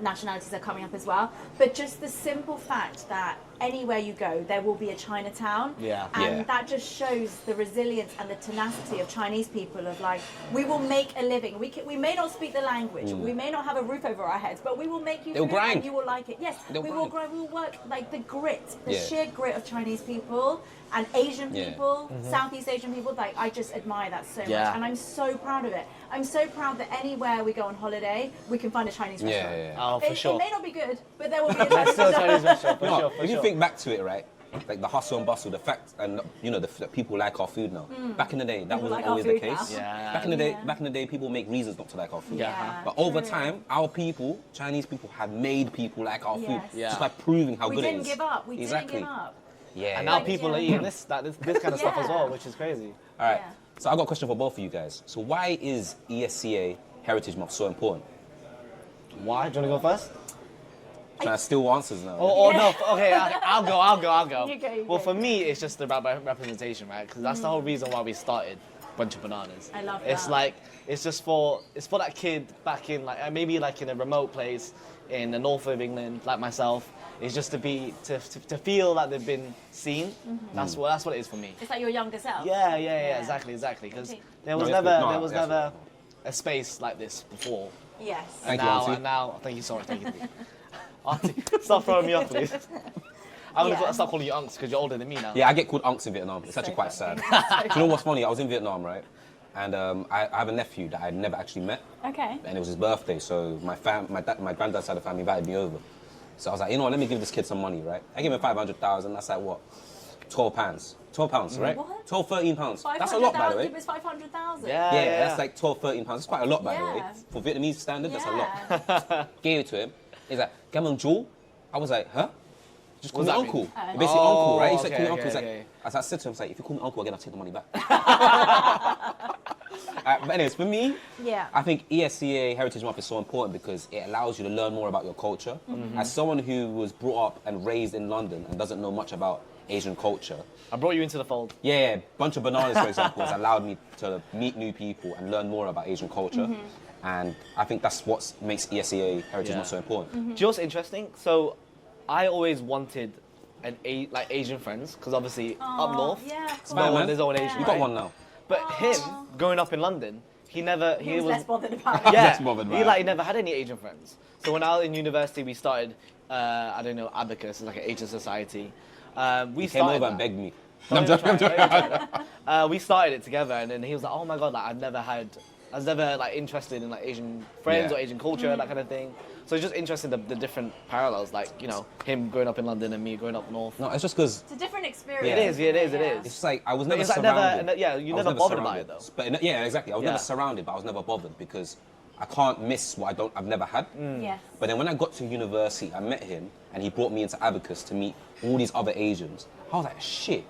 nationalities are coming up as well. But just the simple fact that anywhere you go, there will be a Chinatown. Yeah. And Yeah. that just shows the resilience and the tenacity of Chinese people. Of like, we will make a living. We may not speak the language. We may not have a roof over our heads, but we will make you. They'll food grind. And you will like it. Yes. They'll we will grind. grind. We will work. Like the grit, the Yeah. sheer grit of Chinese people and Asian Yeah. people, Southeast Asian people. Like I just admire that so Yeah. much, and I'm so proud of it. I'm so proud that anywhere we go on holiday, we can find a Chinese restaurant. Yeah. Oh, for sure. It may not be good, but there will be a That's Chinese still a restaurant. Chinese restaurant, for No, sure, for if you sure. think back to it, right? Like the hustle and bustle, the fact, and you know, that people like our food now. Back in the day, that People wasn't like our always the food case. now. Yeah. Back in the day, people make reasons not to like our food. Yeah, But over true. time, our people, Chinese people, have made people like our food Yes. Yeah. just by proving how We good it didn't is. give up. We exactly. didn't give up. Yeah. And now yeah. people are Yeah. eating this kind of stuff as Yeah. well, which is crazy. All right. Yeah. So I got a question for both of you guys. So why is ESEA Heritage Month so important? Why? Do you want to go first? Trying to steal answers now. Or no, okay, I'll go. You go. Well, for me, it's just about representation, right? Because that's the whole reason why we started Bunch of Bananas. I love It's that. like, it's for that kid back in like, maybe like in a remote place in the north of England, like myself. It's just to feel that they've been seen. That's what it is for me. It's like your younger self. Yeah, exactly. Because there was No, never yes. a space like this before. Yes. Thank you, Auntie. And now, thank you, thank you. Auntie, stop throwing me off, please. I'm gonna start calling you unks because you're older than me now. Yeah, I get called unks in Vietnam. It's actually quite sad. Do you know what's funny? I was in Vietnam, right? And I have a nephew that I'd never actually met. Okay. And it was his birthday, so my granddad's side of the family invited me over. So I was like, you know what, let me give this kid some money, right? I gave him 500,000, that's like what? £12, right? What? 12, 13 pounds. That's a lot, by the way. It was 500,000. Yeah. That's like 12, 13 pounds. It's quite a lot, by the way. Yeah. For Vietnamese standard, that's a Yeah. lot. Gave it to him. He's like, Gamon Jewel? I was like, huh? Just call What me does that uncle. mean? Basically uncle, right? He's like, okay, call me uncle. He's okay. like, as I said to him, if you call me uncle again, I'll take the money back. But anyways, for me, Yeah. I think ESEA Heritage Month is so important because it allows you to learn more about your culture. As someone who was brought up and raised in London and doesn't know much about Asian culture, I brought you into the fold. yeah, Bunch of Bananas, for example, has allowed me to meet new people and learn more about Asian culture. And I think that's what makes ESEA Heritage Month so important. Do you know what's interesting? So, I always wanted like Asian friends because obviously up north, Yeah, of course. no one man. is all Asian. You got right? one now. But him, growing up in London, he He was less bothered about it. Yeah, Less bothered by he never had any Asian friends. So when I was in university, we started, I don't know, Abacus, it's like an Asian society. We He came started over and that. begged me. Don't even try, don't even try. We started it together, and then he was like, "Oh my god, like I was never like interested in like Asian friends Yeah. or Asian culture, that kind of thing." So it's just interesting the different parallels, like him growing up in London and me growing up north. No, it's just because It's a different experience. Yeah. It is. it's just like I was never It's like surrounded. never, yeah, I you're was never bothered by surrounded. it though. But yeah, exactly. I was Yeah. never surrounded, but I was never bothered because I can't miss what I've never had. Yes. But then when I got to university, I met him and he brought me into Abacus to meet all these other Asians. I was like, shit,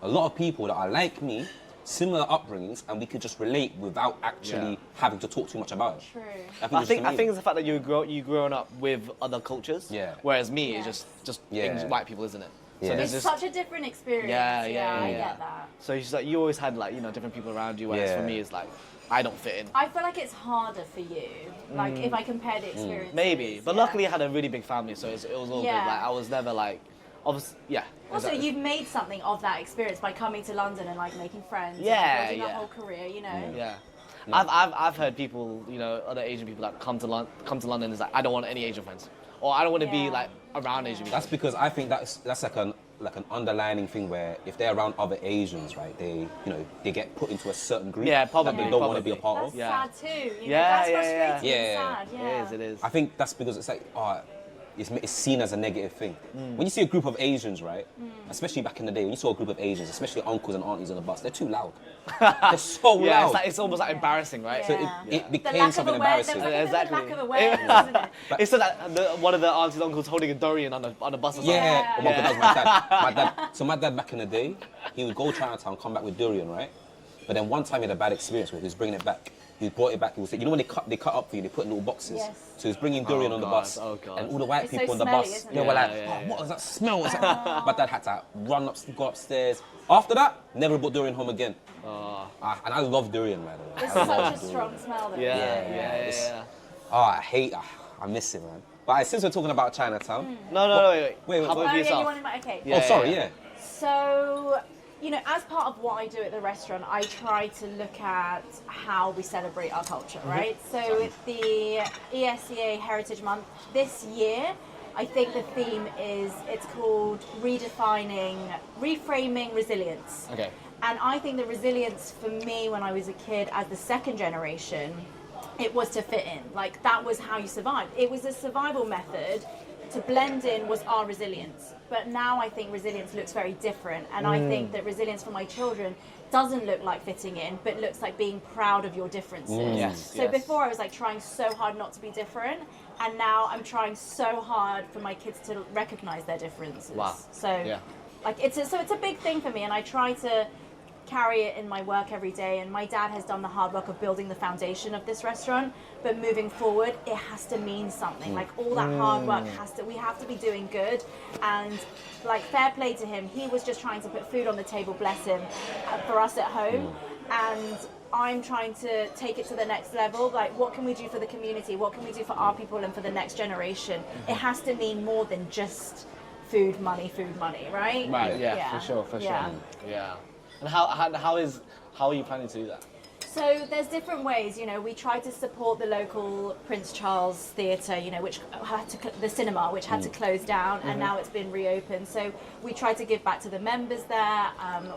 a lot of people that are like me, similar upbringings, and we could just relate without actually having to talk too much about it. True. I think it's the fact that you growing up with other cultures. Yeah. Whereas me, Yes. it's just Yeah. English, white people, isn't it? Yeah. So It's there's just such a different experience. Yeah. I get that. so it's just like you always had like different people around you. Whereas for Yeah. me, it's like I don't fit in. I feel like it's harder for you. Like if I compare the experiences. Maybe, but yeah. luckily I had a really big family, so it was all Yeah. good. Like I was never like, obviously, yeah. Also, exactly. you've made something of that experience by coming to London and like making friends. Yeah, and building a yeah. whole career. You know. Yeah. I've heard people, other Asian people that come to London is like, I don't want any Asian friends, or I don't want to be Yeah. like around Asian people. That's because I think that's like an underlining thing where if they're around other Asians, right, they get put into a certain group Yeah, that probably, they don't want to be a probably. part of. That's Yeah. sad too. You know, Yeah, that's yeah, frustrating yeah. and sad. Yeah. It is. I think that's because it's like, it's seen as a negative thing. When you see a group of Asians, right, especially back in the day, when you saw a group of Asians, especially uncles and aunties on the bus, they're too loud. They're so Yeah, loud. it's almost like embarrassing, right? So Yeah. it The became lack of something awareness. embarrassing. There's like Exactly. a lack of awareness, isn't it? It's so that one of the aunties and uncles holding a durian on a bus or something. Yeah, Yeah. well, that was my dad. My dad back in the day, he would go to Chinatown, come back with durian, right? But then one time he had a bad experience where he was bringing it back. He brought it back. He was, when they cut up for you, they put in little boxes. Yes. So he was bringing durian Oh, on the God. bus, Oh, God. and all the white It's so people on the smelly, bus, isn't they it? were like, Yeah. "Oh, what does that smell?" It's like, my dad had to go upstairs. After that, never brought durian home again. And I love durian, man. It's I love such a durian. strong smell though. Yeah. I miss it, man. But since we're talking about Chinatown, No, Wait, How about Oh for yeah, yourself? you wanted my okay. Yeah. sorry, yeah. So, as part of what I do at the restaurant, I try to look at how we celebrate our culture, right? So with the ESEA Heritage Month this year, I think the theme it's called reframing resilience. Okay. And I think the resilience for me when I was a kid as the second generation, it was to fit in. Like that was how you survived. It was a survival method. To blend in was our resilience. But now I think resilience looks very different. And I think that resilience for my children doesn't look like fitting in, but looks like being proud of your differences. Yes, So yes. before I was like trying so hard not to be different. And now I'm trying so hard for my kids to recognize their differences. Wow. So Yeah. like it's a big thing for me. And I try to carry it in my work every day, and my dad has done the hard work of building the foundation of this restaurant, but moving forward it has to mean something. Like all that hard work we have to be doing good, and like fair play to him, he was just trying to put food on the table, bless him, for us at home, and I'm trying to take it to the next level. Like, what can we do for the community? What can we do for our people and for the next generation? It has to mean more than just food, money, right? Right, yeah. For sure. Yeah. And how are you planning to do that? So there's different ways, you know, we try to support the local Prince Charles Theatre, you know, which had to, the cinema, which had to close down, and now it's been reopened. So we try to give back to the members there.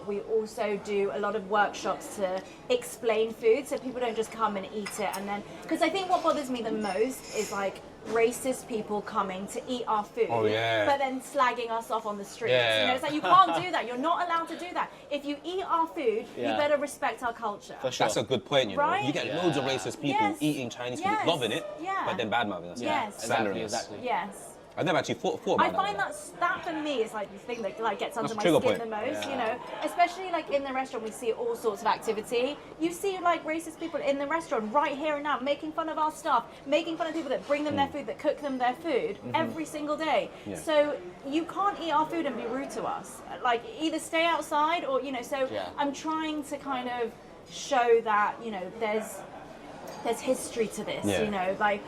We also do a lot of workshops to explain food, so people don't just come and eat it. And then, because I think what bothers me the most is like racist people coming to eat our food, but then slagging us off on the streets. You know, it's like, you can't do that. You're not allowed to do that. If you eat our food, you better respect our culture. For sure. That's a good point, you know. Right? You get loads of racist people eating Chinese food, loving it, but then bad-mouthing us. Exactly. Yes. I've never actually thought about I find that for me is like the thing that like gets under my trigger skin point. the most, you know. Especially like in the restaurant, we see all sorts of activity. You see like racist people in the restaurant right here and now, making fun of our staff, making fun of people that bring them their food, that cook them their food every single day. So you can't eat our food and be rude to us. Like, either stay outside or, you know. So I'm trying to kind of show that, you know, there's history to this, you know, like.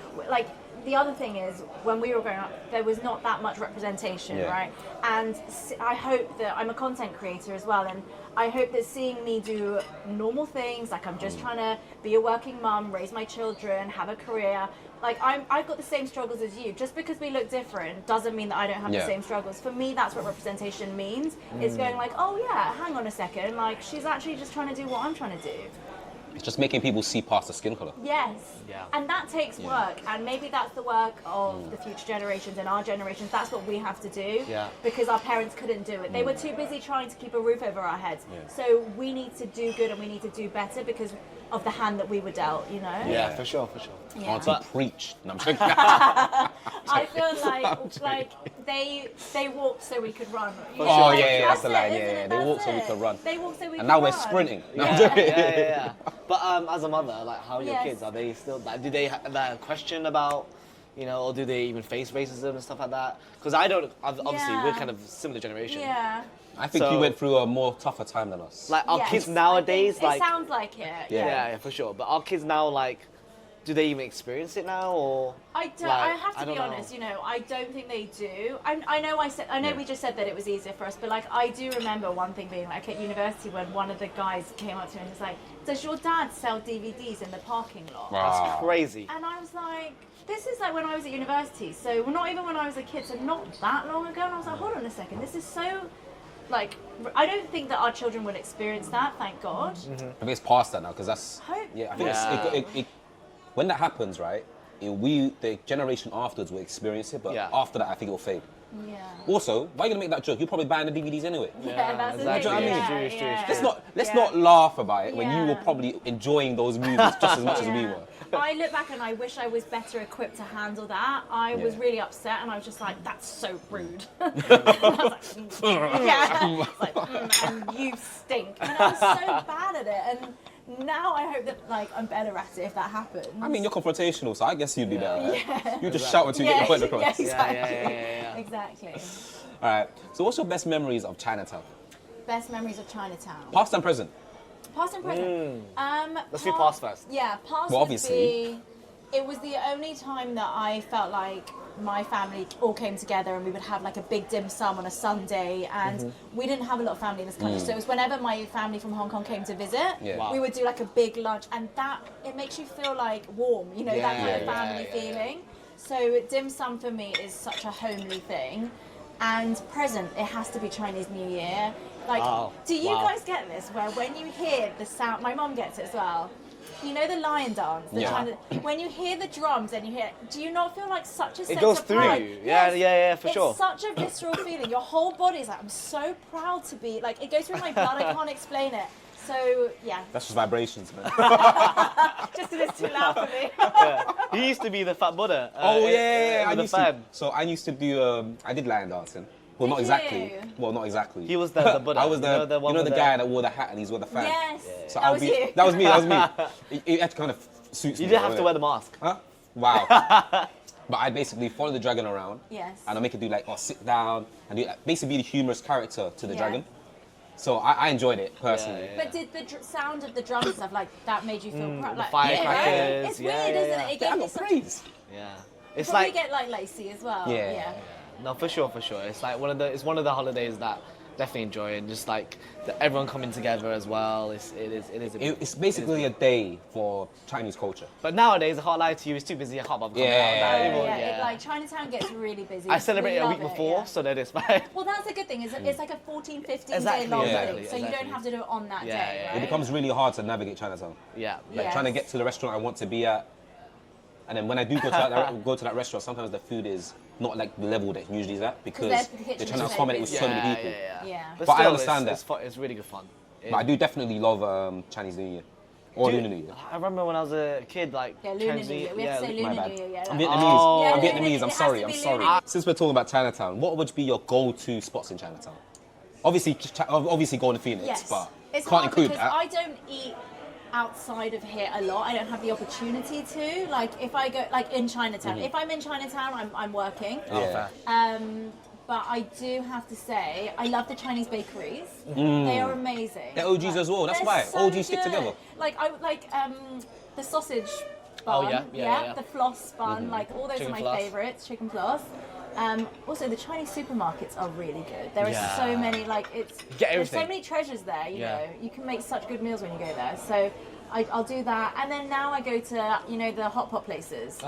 The other thing is, when we were growing up, there was not that much representation, right? And I hope that, I'm a content creator as well, and I hope that seeing me do normal things, like I'm just trying to be a working mum, raise my children, have a career, like I've got the same struggles as you. Just because we look different doesn't mean that I don't have the same struggles. For me, that's what representation means. It's going like, oh yeah, hang on a second, like she's actually just trying to do what I'm trying to do. It's just making people see past the skin colour. Yes. And that takes work, and maybe that's the work of the future generations and our generations. That's what we have to do, because our parents couldn't do it. They were too busy trying to keep a roof over our heads. So we need to do good, and we need to do better because of the hand that we were dealt, you know? Yeah, for sure. Yeah. Auntie preached. No, I'm joking. I feel like they walked so we could run. You know? Oh yeah, that's the line. Yeah, they walked so we could run. They walked so we could run. And now we're sprinting. No, I'm Yeah, joking. yeah. But as a mother, like, how are your Yes. kids? Are they still? Like, do they have that question about, you know, or do they even face racism and stuff like that? Because I don't. Obviously, we're kind of similar generation. Yeah. I think you went through a more tougher time than us. Like, our kids nowadays, it like, sounds like it. yeah, for sure. But our kids now, like, do they even experience it now, or? I don't. Like, I have to I be don't honest. You know, I don't think they do. I know we just said that it was easier for us, but like I do remember one thing being like at university when one of the guys came up to me and was like, "Does your dad sell DVDs in the parking lot?" That's crazy. And I was like, "This is like when I was at university, so not even when I was a kid, so not that long ago." And I was like, "Hold on a second, this is so." Like, I don't think that our children would experience that, thank God. I think it's past that now, because that's. Hope. Yeah, I think it, when that happens, right? The generation afterwards will experience it, but after that, I think it will fade. Yeah. Also, why are you gonna make that joke? You're probably buying the DVDs anyway. Yeah, that's exactly. the thing. It's true, it's true. Let's not laugh about it when you were probably enjoying those movies just as much as we were. I look back and I wish I was better equipped to handle that. I was really upset and I was just like, that's so rude. And I was like, and you stink. And I was so bad at it. And now I hope that like I'm better at it if that happens. I mean, you're confrontational, so I guess you'd be better. Right? Yeah. You just shout until you get your point across. Yeah, exactly. Yeah. Exactly. All right. So, what's your best memories of Chinatown? Best memories of Chinatown. Past and present. Past and present. Let's do past first. Yeah, past Well, would obviously. be. It was the only time that I felt like my family all came together and we would have like a big dim sum on a Sunday, and we didn't have a lot of family in this country, so it was whenever my family from Hong Kong came to visit, we would do like a big lunch, and that it makes you feel like warm, you know, that kind of family feeling. So dim sum for me is such a homely thing. And present, it has to be Chinese New Year. Like, do you guys get this? Where when you hear the sound, my mom gets it as well. You know the lion dance, when you hear the drums and you hear, do you not feel like such a sense goes of through pride? you. Yes. Yeah, for sure. It's such a visceral feeling. Your whole body is like, I'm so proud to be, like, it goes through my blood, I can't explain it. So, yeah. That's just vibrations, man. Just because it's too loud for me. He used to be the fat Buddha. I the used fan. to. So I used to do. I did lion dancing. Well, Did not exactly. you? Well, not exactly. He was the Buddha. I was You know the one with the the- guy that wore the hat and he's wore the fan. Yes. So That was you. That was me. That was me. It actually kind of suits You me. didn't have to doesn't wear it? the mask. Huh? Wow. But I'd basically follow the dragon around. Yes. And I'll make it do like, sit down and do like, basically be the humorous character to the Yeah. dragon. So I enjoyed it personally. Yeah, yeah. But did the sound of the drum and stuff like that made you feel proud? Like, firecrackers, It's yeah, weird, yeah, isn't yeah. it? It I gave got it such. praise. Yeah. It's Probably like get like lacy as well. Yeah. Yeah. no, for sure. It's like one of the holidays that definitely enjoy, and just like everyone coming together as well. It is. It's basically a day for Chinese culture. But nowadays, I can't lie to you, it's too busy. I can't bother coming Yeah. out. That Yeah, anymore, yeah. Like Chinatown gets really busy. I celebrate We it a love week before, yeah. so that it's fine. Well, that's a good thing. It's like a 14, 15 Exactly, day long exactly, thing, so you exactly. don't have to do it on that Yeah, day, yeah. right? It becomes really hard to navigate Chinatown. Yeah. Like Yes. trying to get to the restaurant I want to be at. And then when I do go to that restaurant, sometimes the food is not like the level that it usually is at because the kitchen they're is trying to so accommodate with busy. so many people. Yeah. But I still, understand it's fun, it's really good fun. But I do definitely love Chinese New Year or Lunar New Year. I remember when I was a kid, like Yeah, Lunar Chinese New Year. We have to say My Lunar bad. New Year, yeah. I'm like- Vietnamese. Oh. Yeah, I'm Lunar- Vietnamese. it I'm has sorry. to I'm be sorry. Lunar. Since we're talking about Chinatown, what would be your go-to spots in Chinatown? Obviously Golden Phoenix, Yes. but It's can't hard include because that. I don't eat outside of here a lot. I don't have the opportunity to. Like if I go like in Chinatown, if I'm in Chinatown, I'm working. Yeah. But I do have to say, I love the Chinese bakeries. They are amazing. They're OGs as well, that's They're why. so OGs stick good. together. Like I like the sausage Oh, bun. yeah. The floss bun. Like all those Chicken are my floss. favourites. Chicken floss. Also, the Chinese supermarkets are really good. There are Yeah. so many, like it's. get There's so everything. many treasures there. You Yeah. know, you can make such good meals when you go there. So. I'll do that, and then now I go to the hot pot places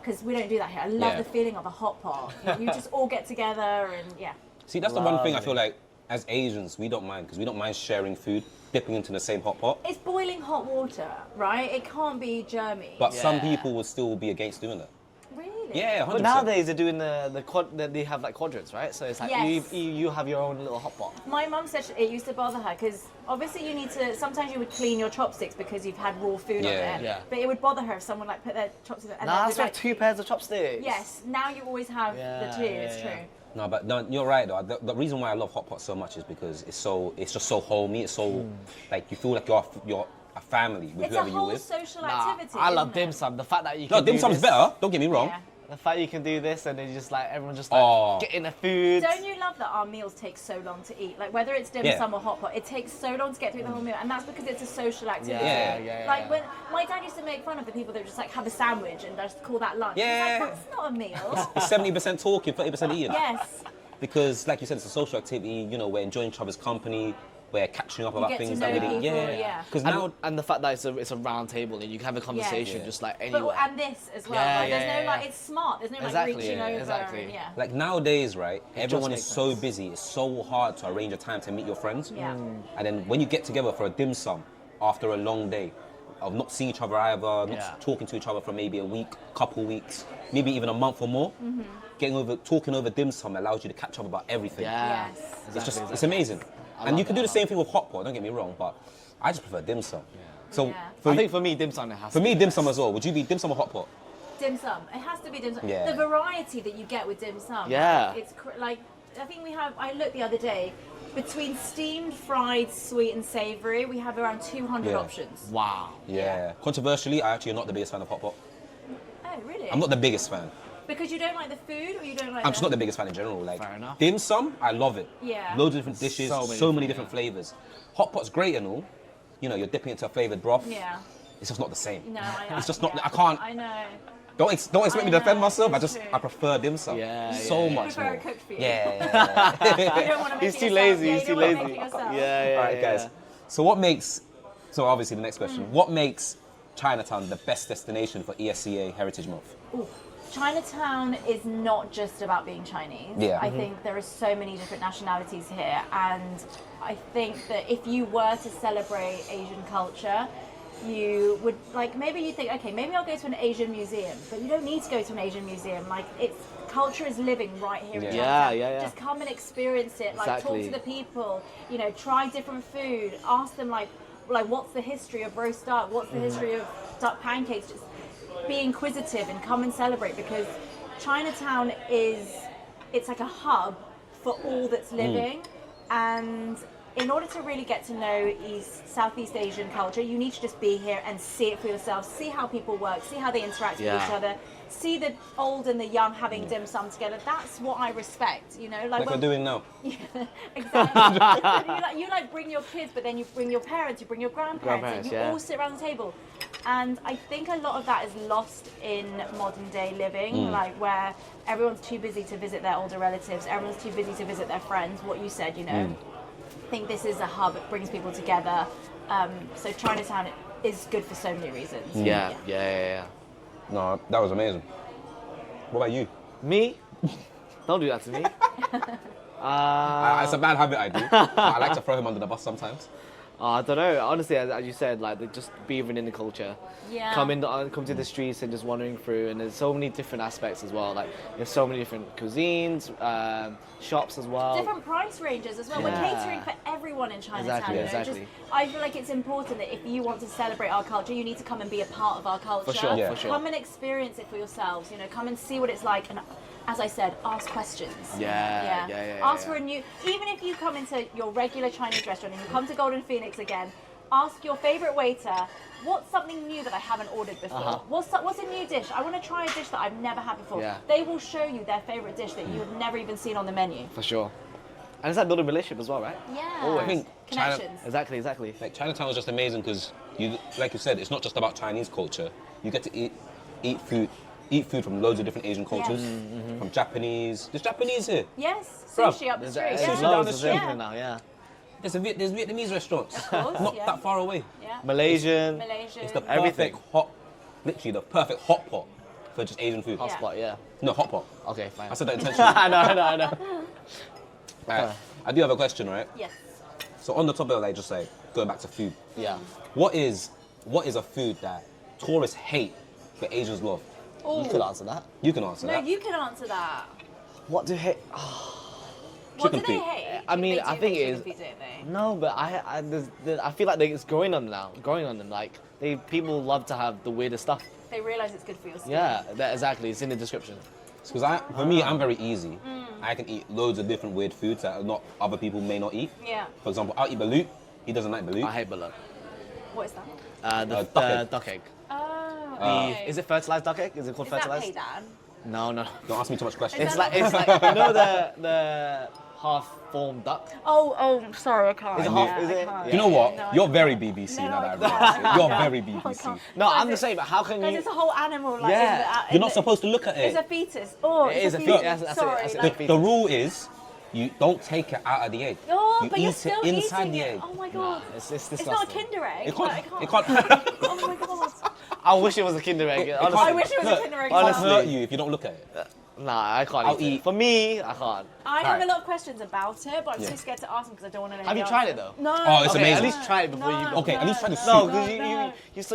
because we don't do that here. I love Yeah. the feeling of a hot pot. You just all get together and yeah. See, that's the one thing I feel like as Asians we don't mind because we don't mind sharing food, dipping into the same hot pot. It's boiling hot water, right? It can't be germy. But some Yeah. people would still be against doing that. really? Yeah, 100%. But nowadays they're doing the quad. They have like quadrants, right? So it's like Yes. you have your own little hot pot. My mum said it used to bother her because obviously you need to. Sometimes you would clean your chopsticks because you've had raw food on Yeah. it. Yeah. But it would bother her if someone like put their chopsticks. And Nah, then that's would, like 2 pairs of chopsticks. Yes. Now you always have Yeah, the two. It's yeah, true. yeah. No, but no, you're right though. The reason why I love hot pot so much is because it's just so homey. It's so like you feel like you're a family with It's a whoever you're whole with. social Nah, activity. I love isn't it? dim sum. The fact that you No, can dim do sum's this, better. Don't get me wrong. Yeah. The fact you can do this and then just like everyone just like Oh. getting the food. Don't you love that our meals take so long to eat? Like whether it's dim Yeah. sum or hot pot, it takes so long to get through the whole meal, and that's because it's a social activity. Yeah. Like when my dad used to make fun of the people that just like have a sandwich and just call that lunch. Yeah. He's like, that's not a meal. It's 70% talking, 30% eating. Yes. Because, like you said, it's a social activity. You know, we're enjoying each other's company. We're catching up about get to things know that we didn't. people, yeah. Because and, now, and the fact that it's a round table and you can have a conversation Yeah. just like But anywhere. and this as well. Yeah, like, there's yeah, no yeah. like it's smart. There's no Exactly, like reaching yeah, over. exactly. And, yeah. like nowadays, right? Everyone is makes so sense. busy. It's so hard to arrange a time to meet your friends. Yeah. And then when you get together for a dim sum after a long day of not seeing each other either, not Yeah. talking to each other for maybe a week, couple weeks, maybe even a month or more, talking over dim sum allows you to catch up about everything. yeah. Yes. It's just, Exactly, it's amazing. And love you can do that. the same thing with hot pot, don't get me wrong, but I just prefer dim sum. So Yeah. for, I think for me, dim sum it has for to me, be dim best. sum as well. Would you be dim sum or hot pot? Dim sum. It has to be dim sum. Yeah. The variety that you get with dim sum. Yeah. It's like I think we have. I looked the other day. Between steamed, fried, sweet, and savoury, we have around 200 Yeah. options. Wow. Yeah. Controversially, I actually am not the biggest fan of hot pot. Oh, really? I'm not the biggest fan. Because you don't like the food, or you don't like. I'm just not the biggest fan in general. Like Fair enough. dim sum, I love it. Yeah. Loads of different dishes, So so many many different flavors. Hot pot's great and all. You know, you're dipping into a flavored broth. Yeah. It's just not the same. No, I know. It's just not. yeah. I can't. I know. Don't expect me to I defend know, myself. it's true. I prefer dim sum. Yeah, So yeah, much Prefer more. it cooked for you. Yeah. You don't want to make He's it too yourself. lazy. Yeah, He's you too don't wanna lazy. make it yourself. Yeah. All right, guys. So what makes? So obviously the next question. What makes Chinatown the best destination for ESEA Heritage Month? Ooh. Chinatown is not just about being Chinese. Yeah. I think there are so many different nationalities here, and I think that if you were to celebrate Asian culture, you would like maybe you think, okay, maybe I'll go to an Asian museum, but you don't need to go to an Asian museum. Like it's culture is living right here in Yeah. Chinatown. Yeah. Just come and experience it. Like Exactly. talk to the people. You know, try different food. Ask them like what's the history of roast duck? What's the history of duck pancakes? Just be inquisitive and come and celebrate because Chinatown it's like a hub for all that's living. And in order to really get to know Southeast Asian culture, you need to just be here and see it for yourself, see how people work, see how they interact with each other, see the old and the young having dim sum together. That's what I respect, you know. Like we're doing now. Yeah, exactly. you bring your kids, but then you bring your parents, you bring your grandparents, and you all sit around the table. And I think a lot of that is lost in modern day living, like where everyone's too busy to visit their older relatives, everyone's too busy to visit their friends, what you said, you know. I think this is a hub, it brings people together. So Chinatown is good for so many reasons. Yeah. No, that was amazing. What about you? Me? Don't do that to me. It's a bad habit I do. I like to throw him under the bus sometimes. I don't know. Honestly, as you said, like, they're just beavering in the culture. Yeah. Come to the streets and just wandering through, and there's so many different aspects as well. Like, there's so many different cuisines, shops as well. Different price ranges as well. We're catering for everyone in Chinatown. Exactly. I feel like it's important that if you want to celebrate our culture, you need to come and be a part of our culture. For sure. Come and experience it for yourselves. You know, come and see what it's like. And as I said, ask questions. Ask for a new. Even if you come into your regular Chinese restaurant and you come to Golden Phoenix again, ask your favorite waiter, what's something new that I haven't ordered before? What's a new dish? I want to try a dish that I've never had before. They will show you their favorite dish that you've never even seen on the menu. For sure. And it's like building a relationship as well, right? Yeah. I think Connections. Exactly. Like Chinatown is just amazing because you, like you said, it's not just about Chinese culture. You get to eat food from loads of different Asian cultures, from Japanese. There's Japanese here. Yes, Bruv, sushi up the street. sushi down the street. Now, There's Vietnamese restaurants, Of course, not that far away. Yeah. Malaysian. It's the Everything. literally the perfect hot pot for just Asian food. Hotspot, yeah. No, hot pot. Okay, fine. I said that intentionally. I know. Right. I do have a question, right? Yes. So on the topic of like just like going back to food, Yeah. what is a food that tourists hate but Asians love? You could answer that. You can answer No, that. you can answer that. What do hate? What do Chicken they feet. hate? I mean, They do I think hate it is. chicken feet, don't they? No, but I feel like it's growing on them now. Growing on them, like people love to have the weirdest stuff. They realise it's good for your skin. Yeah, exactly. It's in the description. Because for me, I'm very easy. I can eat loads of different weird foods that not other people may not eat. Yeah. For example, I'll eat balut. He doesn't like balut. I hate balut. What is that? The duck egg. Oh, okay. Is it fertilized duck egg? Is it called Is that fertilized? paydan? No. Don't ask me too much questions. It's like you know the half-formed duck. Oh, sorry, I can't. Is it Yeah, half? Is I it? can't. You know what? No, I You're can't. very BBC No, now I that I can't. realize it. You're No. very I BBC. can't. No, I'm the Because same. But how can Because you? it's a whole animal, like Yeah. in You're not supposed to look at It's it. a fetus. Oh, It it's is a a fetus. fetus. That's it, Sorry, that's it. like- The The rule is, you don't take it out of the egg. Oh, you but eat you're still it inside eating the it. egg. Oh my god. It's It's not a disgusting. Kinder egg. It Like, can't. I It can't. can't. Oh my god. I wish it was a Kinder egg. Honestly. I wish it was a Kinder egg. It can't Honestly. hurt you if you don't look at it. Nah, I can't I'll eat eat. it. For me, I can't. I have Alright. a lot of questions about it, but I'm Yeah. too scared to ask them because I don't want to know. Have the you tried answer. it though? No. Oh, it's Okay, amazing. at least try it before you go. Okay, at least try the No, soup. because No. you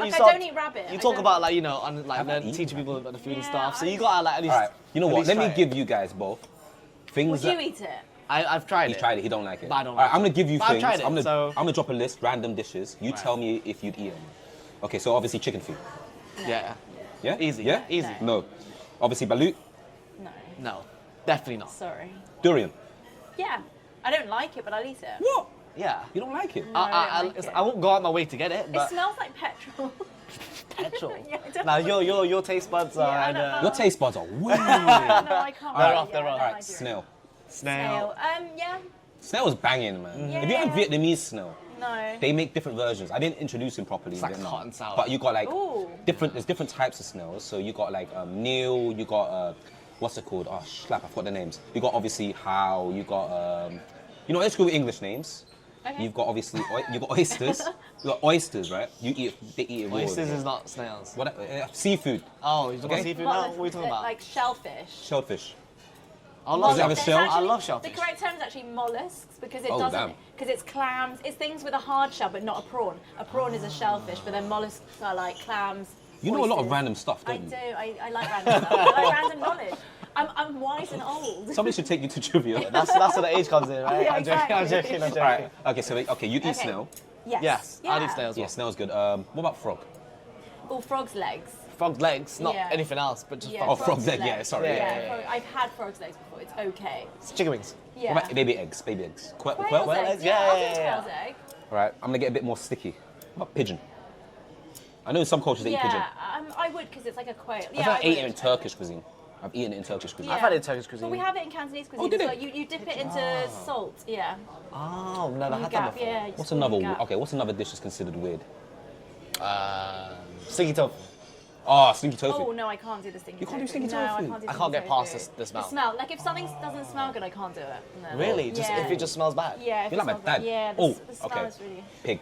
Like, start. I don't eat rabbit. You I talk don't- about like on like haven't teaching eaten people about the food and Yeah, stuff. So I- you gotta like at least. All right. You know at what? least Let me try it. give you guys both things Would you that eat it? I've tried he it. tried it. He don't like it. But I don't All right, like I'm gonna it. give you But I've things. tried it, I'm so- gonna drop a list, random dishes. You Right. tell me if you'd eat them. Okay, so obviously chicken feet. Yeah. Yeah. Easy. Yeah. Easy. No. Obviously balut, No. No, definitely not. Sorry. durian. Yeah. I don't like it, but I'll eat it. What? Yeah. You don't like it? No, I don't like it. I won't go out my way to get it, It but smells like petrol. petrol. Yeah, I don't Now like your taste buds are. I don't know. Your taste buds are weird. No, I can't. They're Yeah, off, they're no, off. I All right, do. snail. snail. Yeah. Snail is banging, man. If you had Yeah. Vietnamese snail, No. they make different versions. I didn't introduce him properly. It's like in Vietnam. hot and sour. But you got like Ooh. there's different types of snails. So you got like Neil, you got what's it called? Oh, slap! I forgot the names. You got obviously How. You got let's go with English names. Okay. You've got obviously you got oysters. You got oysters, right? They eat it raw. Oysters is not snails. What seafood? Oh, you're talking Okay. about seafood What now? the- What are you talking about? Like shellfish. Shellfish. I Does love it have a It's shell? I love The shellfish. correct term is actually mollusks because it Oh, doesn't. damn. Because it's clams. It's things with a hard shell, but not a prawn. A prawn is a shellfish, but then mollusks are like clams. You know a lot of oysters. random stuff, I don't do. you? I like random stuff. I like random knowledge. I'm wise and old. Somebody should take you to trivia. That's where the age comes in, right? Yeah, I'm joking. I'm exactly. joking. I'm joking. All right. Okay. So you eat Okay. snail. Yes. Yes, I'll eat snails. Yeah, snail's good. What about frog? Or frog's legs. frog's legs, not Yeah. anything else, but just Yeah, Oh, frog's frog's leg, yeah, sorry. Yeah, I've had frog's legs before. It's okay. It's chicken wings. Yeah. What about baby eggs? Baby eggs. Quail? Quail's Quail eggs. eggs? Yeah, I'll do Yeah. quail's egg. All right, I'm gonna get a bit more sticky. What about pigeon? I know in some cultures they eat pigeon. Yeah, I would because it's like a quail. I Yeah, think I ate it would. in Turkish cuisine. I've eaten it in Turkish cuisine. I've had it in Turkish cuisine. But we have it in Cantonese cuisine. did so it? you dip it into salt. Yeah. Oh, never had that Gap, before. yeah. What's just call another? it gap. Okay, what's another dish that's considered weird? Stinky tofu. Oh, stinky tofu. Oh no, I can't do the stinky You can't do tofu. stinky No, I tofu? can't do I can't stinky get past tofu. the smell. The smell. Like if something doesn't smell good, I can't do it. No. Really? Just Yeah. if it just smells bad? Yeah. If You're it like my smells dad. bad. Yeah. Oh, The smell okay. is really. Pig.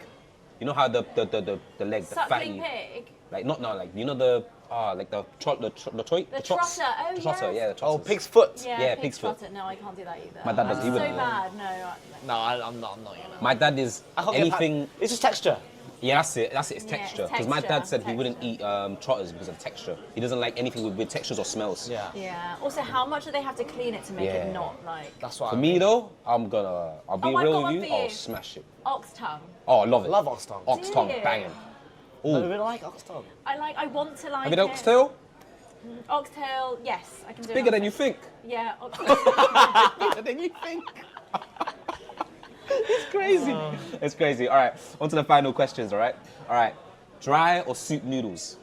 You know how the leg, the Suckling fatty, pig. like like you know the like the trotter. The trotter. Oh, the trotter, yes. yeah, the trotter. Oh, pig's foot. Yeah, pig's foot. trotter. No, I can't do that either. My dad does- That's he so wouldn't. bad. No. No, I'm not. You know. My dad is I can't get anything. It's just texture. Yeah, that's it. It's Yeah, it's texture. Because my dad texture, said he wouldn't texture. eat trotters because of texture. He doesn't like anything with textures or smells. Yeah. Yeah. Also, how much do they have to clean it to make Yeah. it not like That's why. For me though, I'll be Oh, I've got real one with you. for you. I'll smash it. ox tongue? Oh, I love it. love ox tongue. Ox Do tongue, you? banging. I Ooh. really like ox tongue. I want to like Have you done it. oxtail? Oxtail, yes, I can do it. Bigger than you think. Yeah, oxtail. Bigger than you think. It's crazy. It's crazy. All right, on to the final questions. All right. Dry or soup noodles?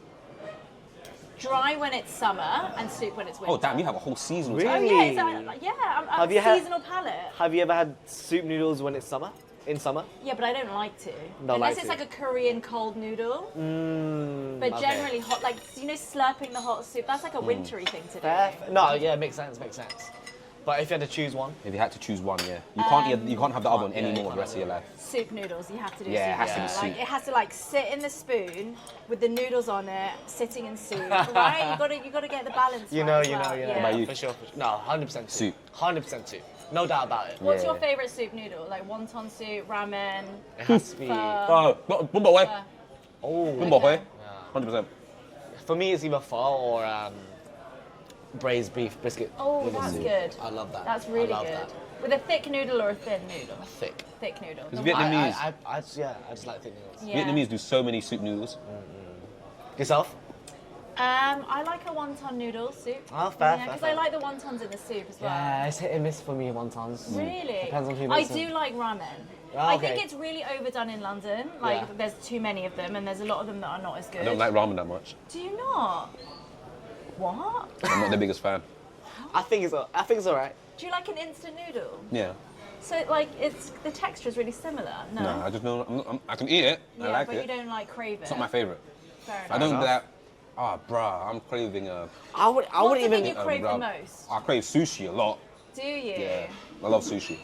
Dry when it's summer and soup when it's winter. Oh damn, you have a whole seasonal. Really? Oh type. yeah, I'm Have a you had- seasonal palate. Have you ever had soup noodles when it's summer? In summer? Yeah, but I don't like to. Don't Unless like it's to. like a Korean cold noodle. But okay. generally hot, like, slurping the hot soup, that's like a wintry thing to do. Fair. No, yeah, makes sense. But if you had to choose one, If you had to choose one, yeah, you can't have the other one yeah, anymore you for the rest of your life. Soup noodles, you have to do Yeah, it soup has to be noodles. soup. Like, it has to like sit in the spoon with the noodles on it, sitting in soup, right? You gotta get the balance you right know, as you well. know, you know. Yeah. about you? For sure. No, 100% Soup. 100% soup. No doubt about it. What's Yeah. your favourite soup noodle? Like wonton soup, ramen, It has to be. pho? Bumba way. Oh. Bumba way. 100%. For me, it's either pho or braised beef brisket. Oh, noodles. that's good. I love that. That's really I love good. that. With a thick noodle or a thin noodle? Thick. Thick noodle. It's The Vietnamese. I just like thick noodles. Yeah. Vietnamese do so many soup noodles. Yourself? I like a wonton noodle soup. Oh, fair, Yeah, because fair. I like the wontons in the soup as well. Yeah, it's hit and miss for me wontons. Really? Depends on who I makes them. do like ramen. Oh, I okay. think it's really overdone in London. Like, Yeah. there's too many of them, and there's a lot of them that are not as good. I don't like ramen that much. Do you not? What? I'm not the biggest fan. I think it's alright. Do you like an instant noodle? Yeah. So, like, the texture is really similar. No. No, I just know I can eat it. Yeah, I like but it. you don't like crave it. It's not my favorite. Fair enough. I don't enough. be like, bruh, I'm craving I What's wouldn't the thing even. you crave the ramen. most? I crave sushi a lot. Do you? Yeah. I love sushi.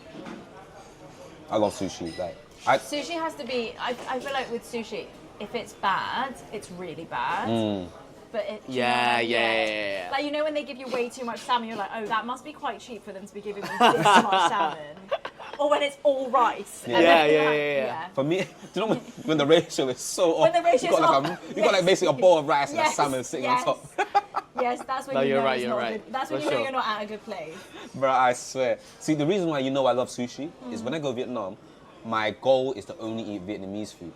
I love sushi. Like, Sushi has to be. I feel like with sushi, if it's bad, it's really bad. But it, do you know what I mean? Yeah. Like, you know when they give you way too much salmon, you're like, oh, that must be quite cheap for them to be giving me this much salmon. Or when it's all rice. and Yeah, then yeah. for me, do you know when the ratio is so off? When the ratio's you got like off. you got like basically a bowl of rice and a Yes, salmon sitting yes. on top. Yes, that's when No, you you're know right, it's you're not right. good. That's when For you know sure. you're not at a good place. Bro, I swear. See, the reason why you know I love sushi is when I go Vietnam, my goal is to only eat Vietnamese food.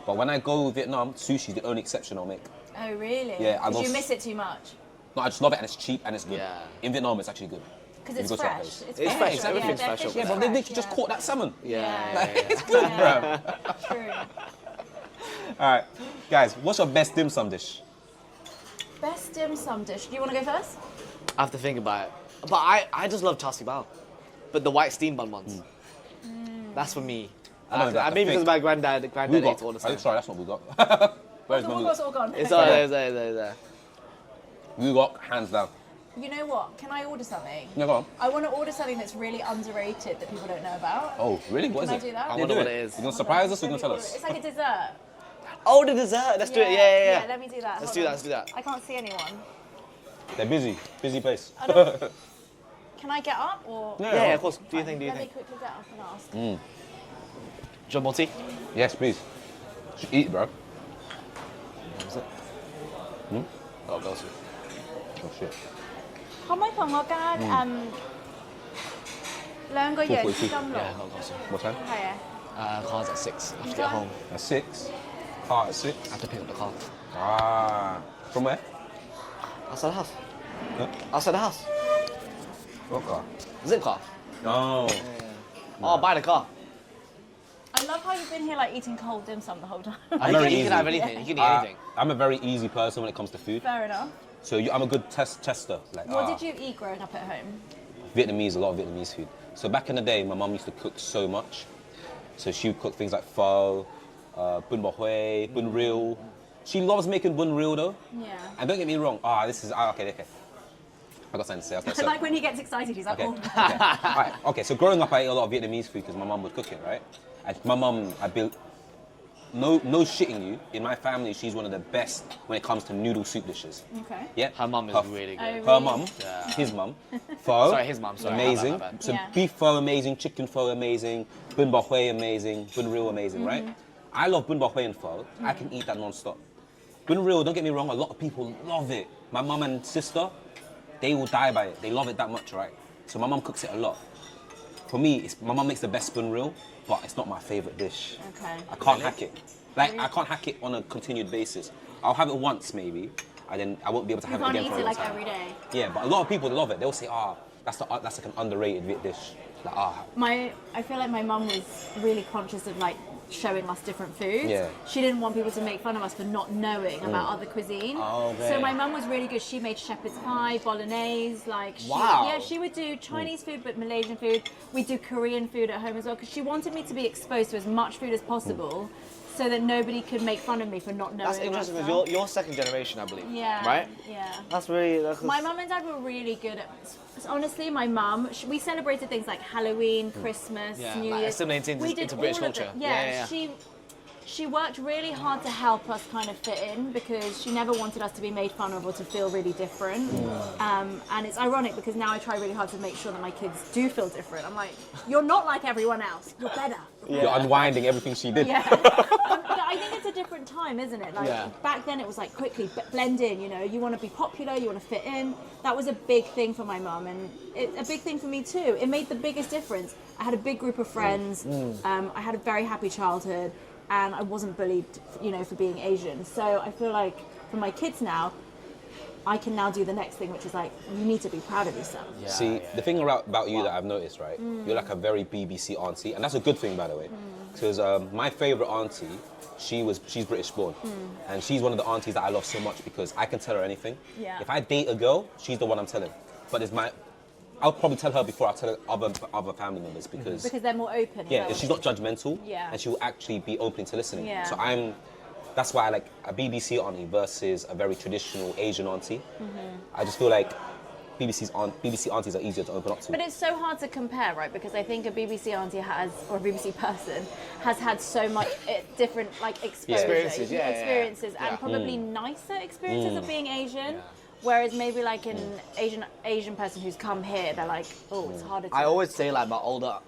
But when I go Vietnam, sushi is the only exception I'll make. Oh, really? Yeah, I Because you love- miss it too much. No, I just love it and it's cheap and it's good. Yeah. In Vietnam, it's actually good. Because If it's you go to that fresh. place. It's fresh, Yeah, everything's their fresh fish over is Yeah, but they fresh, literally just yeah. caught that salmon. Yeah. It's good, bro. True. All right, guys, what's your best dim sum dish? Best dim sum dish. Do you want to go first? I have to think about it. But I just love char siu bao. But the white steam bun ones. That's for me. I know that's Maybe the because thing. my granddad We ate got. all the time. Sorry, that's not we got. Where's The my one was all gone. It's all there. We got hands down. You know what? Can I order something? Yeah, go on. I want to order something that's really underrated that people don't know about. Oh, really? What is Can I it? do that? I Yeah, wonder do what it is. You gonna surprise us or you Let gonna me tell order us? it. It's like a dessert. Oh, the dessert. Let's do it. Yeah. let me do that. Let's Hold do that. on. I can't see anyone. They're busy. Busy place. I don't- Can I get up or? Yeah, of course. Do you think? Let me quickly get up and ask. John Multi? Yes, please. Should eat, bro. Oh, go to. Oh shit. 可唔可以同我加兩個椰絲甘露？ Yeah, go to. What time? 係啊。 Car's at 6. I have to get home. At 6. Car at 6. I have to pick up the car. Ah. From where? Outside the house. Huh? Outside the house. What car? Zip car. Oh. Oh, buy the car. I love how you've been here like eating cold dim sum the whole time. You can have anything. You can eat anything. I'm a very easy person when it comes to food. Fair enough. So I'm a good tester. Like, What did you eat growing up at home? Vietnamese, a lot of Vietnamese food. So back in the day, my mum used to cook so much. So she would cook things like pho, bun bò huê, bun riêu. She loves making bun riêu though. Yeah. And don't get me wrong. Okay. I got something to say. Okay, so, Like when he gets excited, he's like, okay, oh. okay. Alright, okay, so growing up, I ate a lot of Vietnamese food because my mum would cook it, right? And my mum, no shitting you, in my family, she's one of the best when it comes to noodle soup dishes. Okay. Yeah? Her mum is really good. Oh, Her really? mum, his mum, pho. Sorry, his mum, sorry. Amazing. My bad. So Yeah. beef pho amazing, chicken pho amazing, bun bò huê amazing, bun riêu amazing, right? I love bun bò huê and pho. I can eat that non-stop. Bun riêu, don't get me wrong, a lot of people love it. My mum and sister, they will die by it. They love it that much, right? So my mum cooks it a lot. For me, my mum makes the best bun riêu, but it's not my favorite dish. Okay. I can't hack it. Like, I can't hack it on a continued basis. I'll have it once maybe, and then I won't be able to You have it can't again eat for a it long like time. every day. Yeah, but a lot of people love it. They'll say, that's like an underrated Viet dish. Like, I feel like my mum was really conscious of like showing us different foods. Yeah. She didn't want people to make fun of us for not knowing about other cuisine. Oh, okay. So my mum was really good. She made shepherd's pie, bolognese, like Wow. Yeah, she would do Chinese food but Malaysian food. We do Korean food at home as well because she wanted me to be exposed to as much food as possible so that nobody could make fun of me for not knowing. That's interesting about because stuff. you're second generation, I believe. Yeah. Right? Yeah. That's really... My mum and dad were really good at. Honestly, my mum, we celebrated things like Halloween, Christmas, Yeah, New like Year's. assimilating We did into British all of culture. it. Yeah. She worked really hard to help us kind of fit in because she never wanted us to be made fun of or to feel really different. And it's ironic because now I try really hard to make sure that my kids do feel different. I'm like, you're not like everyone else. You're better. You're unwinding everything she did. Yeah. But I think it's a different time, isn't it? Like Yeah. back then it was like quickly blend in, you know, you want to be popular, you want to fit in. That was a big thing for my mum and it's a big thing for me too. It made the biggest difference. I had a big group of friends. I had a very happy childhood and I wasn't bullied, you know, for being Asian. So I feel like for my kids now, I can now do the next thing, which is like, you need to be proud of yourself. Yeah, See, the thing about you that I've noticed, right? You're like a very BBC auntie, and that's a good thing, by the way. Because my favorite auntie, she's British born, and she's one of the aunties that I love so much because I can tell her anything. Yeah. If I date a girl, she's the one I'm telling. But I'll probably tell her before I tell other family members because Because they're more open. yeah, as well. she's not judgmental, Yeah. and she will actually be open to listening. Yeah. So that's why I like a BBC auntie versus a very traditional Asian auntie. I just feel like BBC aunties are easier to open up to. But it's so hard to compare, right? Because I think a BBC auntie or a BBC person has had so much different like exposure, Experiences, yeah. experiences, Yeah. and probably nicer experiences of being Asian. Whereas maybe like an Asian person who's come here, they're like, oh, it's harder to. I always say like my older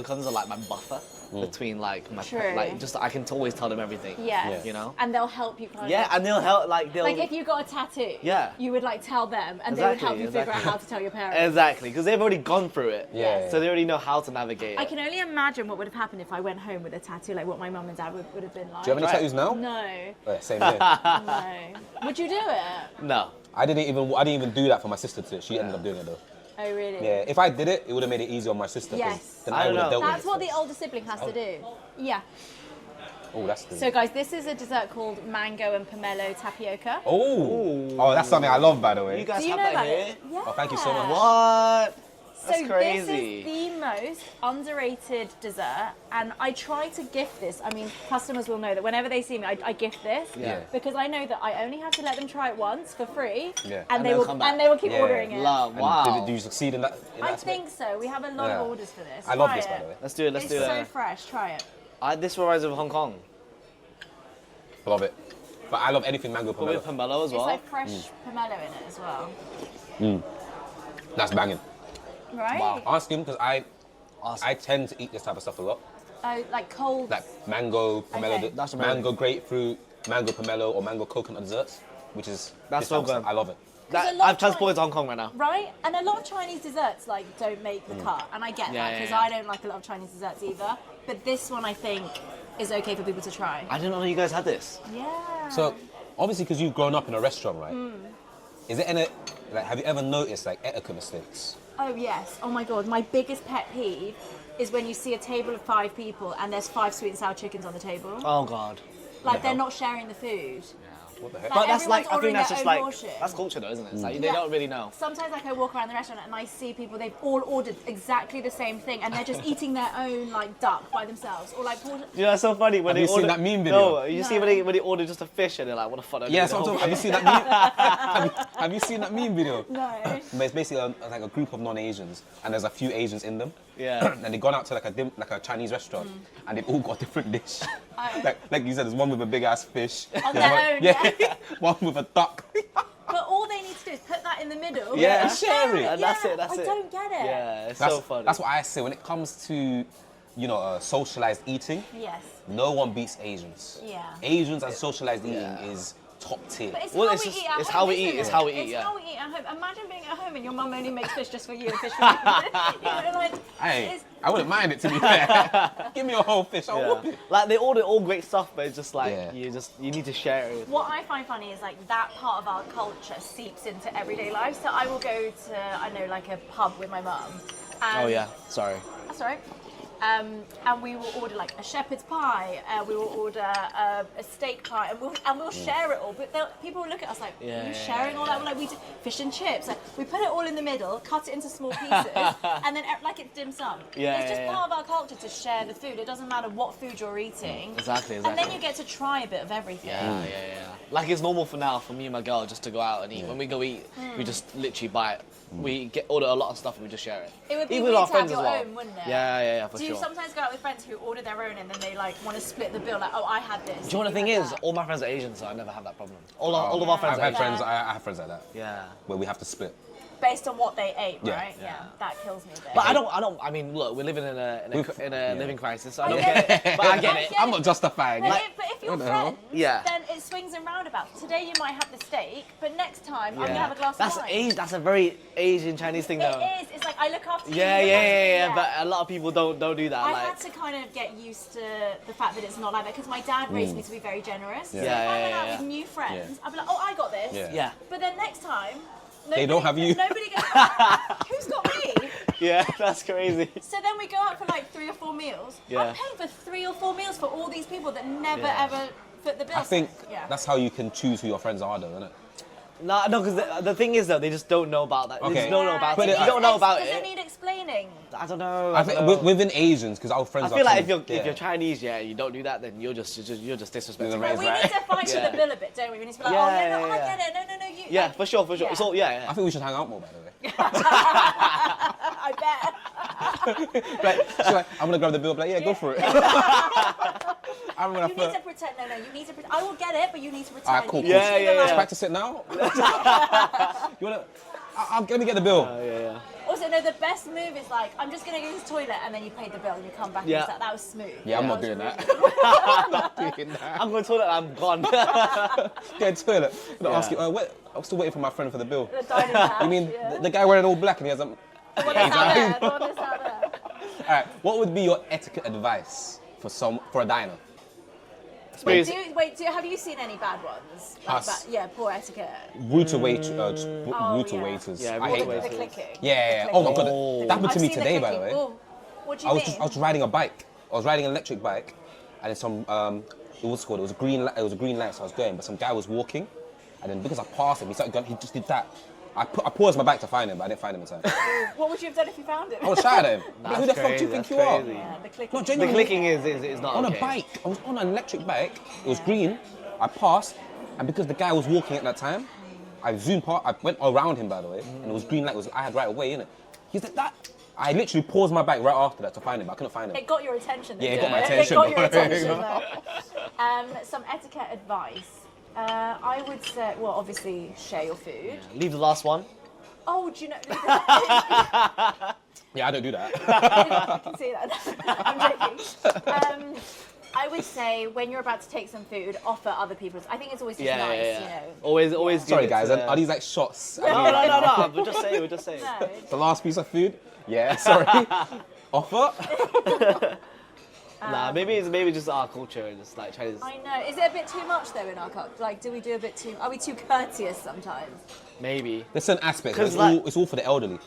cousins are like my buffer between like my True. like just I can always tell them everything. Yes. You know? And they'll help you kind Yeah, of. and they'll help like they'll Like if you got a tattoo, Yeah. you would like tell them, and they would help Exactly, you figure out exactly. how to tell your parents. exactly because they've already gone through it. Yeah. So they already know how to navigate. I it. can only imagine what would have happened if I went home with a tattoo, like what my mum and dad would have been like. Do you have any Right. tattoos now? No, Oh, yeah, same here. no. Would you do it? No. I didn't even do that for my sister too. She ended up doing it though. Oh, really? Yeah, if I did it, it would have made it easier on my sister. 'Cause Yes. Then I I don't would have know. dealt with That's it what the first. older sibling has to do. Yeah. Oh, that's the. So, guys, this is a dessert called mango and pomelo tapioca. Oh, that's something I love, by the way. You guys Do you have know that about here? it? Yeah. Oh, thank you so much. What? That's So crazy. this is the most underrated dessert, and I try to gift this. I mean, customers will know that whenever they see me, I gift this Yeah. because I know that I only have to let them try it once for free, Yeah. and And they they'll will come back. keep Yeah. ordering it. Love. And Wow. do you succeed in that? I aspect? think so. We have a lot Yeah. of orders for this. I love Try this, it. by the way. Let's do it. Let's It's do so it. fresh. Try it. This reminds me of Hong Kong. Love it. But I love anything mango But with pomelo. pomelo as It's well. like fresh pomelo in it as well. That's banging. Right? Wow. Ask him because Awesome. I tend to eat this type of stuff a lot. Oh, like cold. Like mango pomelo, Okay. That's mango grapefruit, mango pomelo, or mango coconut desserts, which is That's this so type of stuff. good. I love it. There's a lot I've of transported to Hong Kong right now. Right? And a lot of Chinese desserts like don't make the cut, and I get Yeah, that yeah, because yeah. I don't like a lot of Chinese desserts either. But this one I think is okay for people to try. I didn't know you guys had this. Yeah. So obviously, because you've grown up in a restaurant, right? Is it any, like, have you ever noticed like etiquette mistakes? Oh yes. Oh my god. My biggest pet peeve is when you see a table of 5 people and there's 5 sweet and sour chickens on the table. Oh God. Like they're not sharing the food. What the heck? But that's like, everyone's I think ordering that's their just own like, portion. that's culture though, isn't it? It's like, they Yeah. don't really know. Sometimes like I walk around the restaurant and I see people, they've all ordered exactly the same thing and they're just eating their own like duck by themselves or like portion. You know, it's so funny when Have they you seen order. that meme video? No, you see when they order just a fish and they're like, what the fuck? Yeah, so I'm talking, have you seen that meme? have you seen that meme video? No. But it's basically like a group of non-Asians, and there's a few Asians in them. Yeah. And they've gone out to like a Chinese restaurant, and they've all got a different dish. Oh. like you said, there's one with a big ass fish. On there's their one, own, yeah. one with a duck. But all they need to do is put that in the middle. Yeah. and share it. And that's it, that's I it. don't get it. Yeah, it's That's, so funny. that's what I say when it comes to, you know, socialized eating. Yes. No one beats Asians. Yeah. Asians and socialized eating Yeah. is top tier. But it's Well, how it's we just- eat at it's home. how we isn't eat, it's it? how we eat, It's yeah. how we eat at home. Imagine being at home and your mum only makes fish just for you and fish for me. You know, like, Hey, it's- I wouldn't mind it to be fair. Give me a whole fish, I'll whoop Yeah. it. Like they order all great stuff, but it's just like Yeah. you need to share it. What I find funny is like that part of our culture seeps into everyday life. So I will go to, I know, like a pub with my mum. Oh yeah, sorry. That's all right. And we will order like a shepherd's pie. We will order a steak pie, and we'll share it all. But people will look at us like, Yeah, "Are you yeah, sharing all that?" We're like, "We do fish and chips." Like, we put it all in the middle, cut it into small pieces, and then like it's dim sum. Yeah, it's just yeah, part of our culture to share the food. It doesn't matter what food you're eating. Exactly. And then you get to try a bit of everything. Yeah. Like it's normal for now for me and my girl just to go out and eat. When we go eat, we just literally buy it. We order a lot of stuff and we just share it. It would be Even weird with our to have friends your as well. own, wouldn't it? Yeah, for Do sure. you sometimes go out with friends who order their own and then they like want to split the bill? Like, oh, I had this. Do you know what the thing had is? that. All my friends are Asian, so I never have that problem. All of our friends I've are had Asian. friends, I have friends like that. Yeah. Where we have to split. Based on what they ate, Yeah. right? Yeah. That kills me a bit. But I mean, look, we're living in a living crisis, so I don't get get it. But I get it. I'm not justifying But, it. but if you're What the hell? friends, Yeah. then it swings and roundabouts. Today you might have the steak, but next time I'm gonna have a glass That's of wine. Asian. That's a very Asian Chinese thing, though. It is. It's like I look after you. Yeah, you look after me, yeah. But a lot of people don't do that. I like, had to kind of get used to the fact that it's not like that because my dad raised me to be very generous. So if Yeah, I went out yeah. with new friends, I'd be like, oh, I got this. Yeah. yeah. But then next time, They don't have you. Nobody gets. Who's got me? Yeah, that's crazy. So then we go out for like 3 or 4 meals. Yeah. I'm paying for 3 or 4 meals for all these people that never Yeah. ever foot the bill. I think Yeah. that's how you can choose who your friends are, though, isn't it? No, because the thing is though, they just don't know about that. They Okay. just don't know about But it. it- You don't know about Does it it. need explaining? I don't know. I think within Asians, because our I friends are. feel like if Chinese, you're Chinese, you don't do that, then you're just disrespectful. You're the But we right. need to fight Yeah. for the bill a bit, don't we? We need to be like, Yeah, oh, no, yeah, I yeah. get it. No, you. Yeah, like, for sure. yeah. It's all I think we should hang out more, by the way. I bet. She's like, I'm gonna grab the bill, but like, yeah, go for it. I'm gonna. You need to pretend. No, you need to pretend. I will get it, but you need to pretend. Alright, cool. You need to Yeah, swing yeah, the line. yeah. Practice it now. You wanna? Let me get the bill. Yeah. Also, no, the best move is like, I'm just going to go to the toilet and then you pay the bill and you come back Yeah. and it's like, that was smooth. Yeah, I'm not was doing really that. I'm not doing that. I'm going to toilet. I'm gone. Get to the toilet. I'm gonna Yeah. ask you. I'm still waiting for my friend for the bill. The dining house, You mean yeah. the guy wearing all black and he has a? The one that's out there. The one that's out there. All right. What would be your etiquette advice for a diner? Wait, Experience- have you seen any bad ones? Us. Yeah, poor etiquette. Rude to waiters. yeah. Waiters. Yeah, I rude hate to that. The waiters. clicking. Yeah. The Oh my clicking. god. That happened to I've me seen today, the by the clicking. way. Oh, what do you I mean? was riding a bike. I was riding an electric bike, and it's some it was called. It was a green light, so I was going. But some guy was walking, and then because I passed him, he started going. He just did that. I paused my bike to find him, but I didn't find him in time. What would you have done if you found it? I was shouting at him. That's Who the fuck do crazy, you think that's you are? crazy. Yeah, the clicking. Not The genuinely. clicking is not On okay. a bike. I was on an electric bike. It was green. I passed, and because the guy was walking at that time, I zoomed past. I went around him, by the way, and it was green light. I had right away, innit? He's like that. I literally paused my bike right after that to find him, but I couldn't find him. It got your attention. Yeah, it didn't got my attention. It got your attention. Though. Some etiquette advice. I would say, well, obviously, share your food. Leave the last one. Oh, do you know? Yeah, I don't do that. I can see that. I'm joking. I would say when you're about to take some food, offer other people's. I think it's always just nice, you know. Always. Sorry, give it guys. to Are these like shots? No. We're just saying. No. The last piece of food? Yeah, sorry. Offer? Nah, maybe it's just our culture and just like Chinese. I know. Is it a bit too much though in our culture? Like, do we do a bit too? Are we too courteous sometimes? Maybe. There's certain aspects. It's all for the elderly.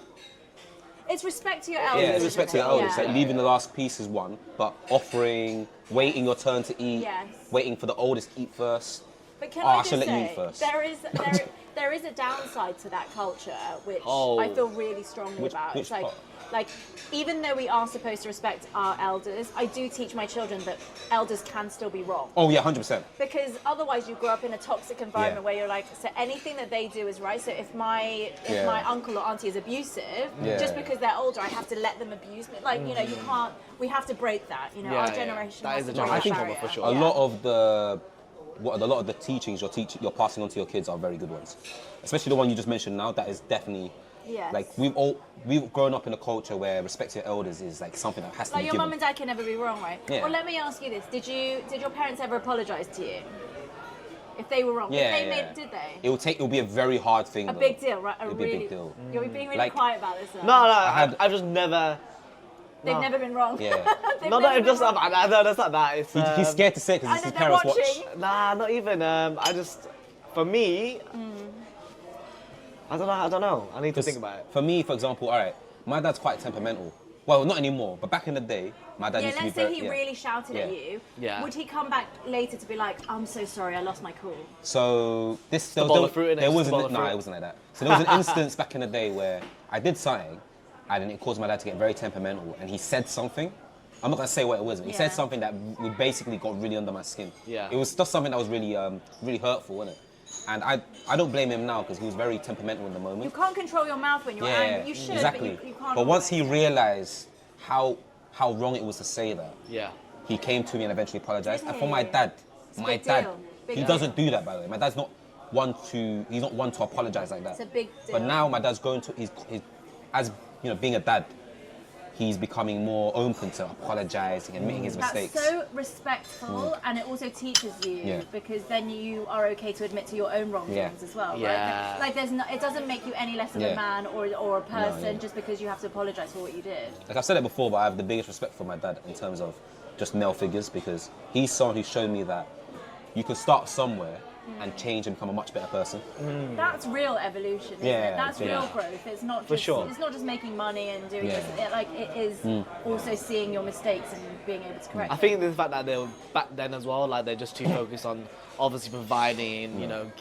It's respect to your elders. Yeah, it's respect to the elders. Yeah. Like leaving the last piece is one, but offering, waiting your turn to eat, waiting for the oldest to eat first. But can I just let you eat say, first. there is a downside to that culture, which I feel really strongly about. It's like, even though we are supposed to respect our elders, I do teach my children that elders can still be wrong. Oh yeah, 100%. Because otherwise you grow up in a toxic environment where you're like, so anything that they do is right. So if my uncle or auntie is abusive, just because they're older, I have to let them abuse me. Like, you know, you can't, we have to break that. You know, our generation has to break that barrier. For sure. A lot of the teachings you're passing on to your kids are very good ones. Especially the one you just mentioned now, that is definitely like we've grown up in a culture where respect to your elders is like something that has to be given. Like your mum and dad can never be wrong, right? Yeah. Well, let me ask you this: did your parents ever apologise to you if they were wrong? Did they? It'll be a very hard thing. A big deal, right? It'll be a big deal. You're being really quiet about this. No, I've just never. They've never been wrong. Yeah. No, it's not that. It's, he's scared to say because his parents watch. Nah, not even. For me, I don't know. I need to think about it. For me, for example, all right, my dad's quite temperamental. Well, not anymore, but back in the day, my dad used to be very... let's say he really shouted at you. Yeah. Would he come back later to be like, I'm so sorry, I lost my cool? So there wasn't like that. So there was an instance back in the day where I did something, and then it caused my dad to get very temperamental, and he said something. I'm not gonna say what it was, but he said something that basically got really under my skin. Yeah. It was just something that was really, really hurtful, wasn't it? And I don't blame him now because he was very temperamental in the moment. You can't control your mouth when you're angry. You should, exactly. But you can't. But once he realised how wrong it was to say that, he came to me and eventually apologised. And for my dad, he doesn't do that, by the way. My dad's not he's not one to apologise like that. It's a big deal. But now my dad's going to, as you know, being a dad, he's becoming more open to apologising, admitting his mistakes. That's so respectful, and it also teaches you because then you are okay to admit to your own wrongdoings as well, right? Like it doesn't make you any less of a man or a person just because you have to apologise for what you did. Like I've said it before, but I have the biggest respect for my dad in terms of just male figures because he's someone who's shown me that you can start somewhere and change and become a much better person. That's real evolution, isn't it? That's real growth. It's not just it's not just making money and doing this. It is also seeing your mistakes and being able to correct. I think the fact that they were back then as well, like they're just too focused on obviously providing, you know,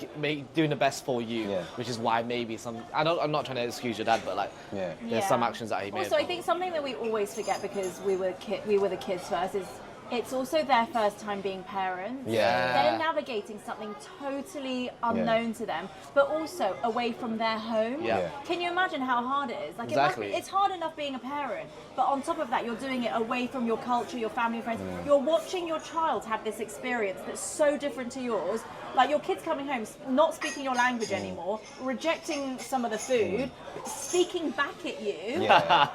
doing the best for you, which is why maybe I'm not trying to excuse your dad, but like there's some actions that he made. Also, I think something that we always forget because we were the kids first is it's also their first time being parents. Yeah. They're navigating something totally unknown to them, but also away from their home. Yeah. Can you imagine how hard it is? Like it's hard enough being a parent, but on top of that, you're doing it away from your culture, your family, friends. You're watching your child have this experience that's so different to yours. Like your kids coming home, not speaking your language anymore, rejecting some of the food, speaking back at you,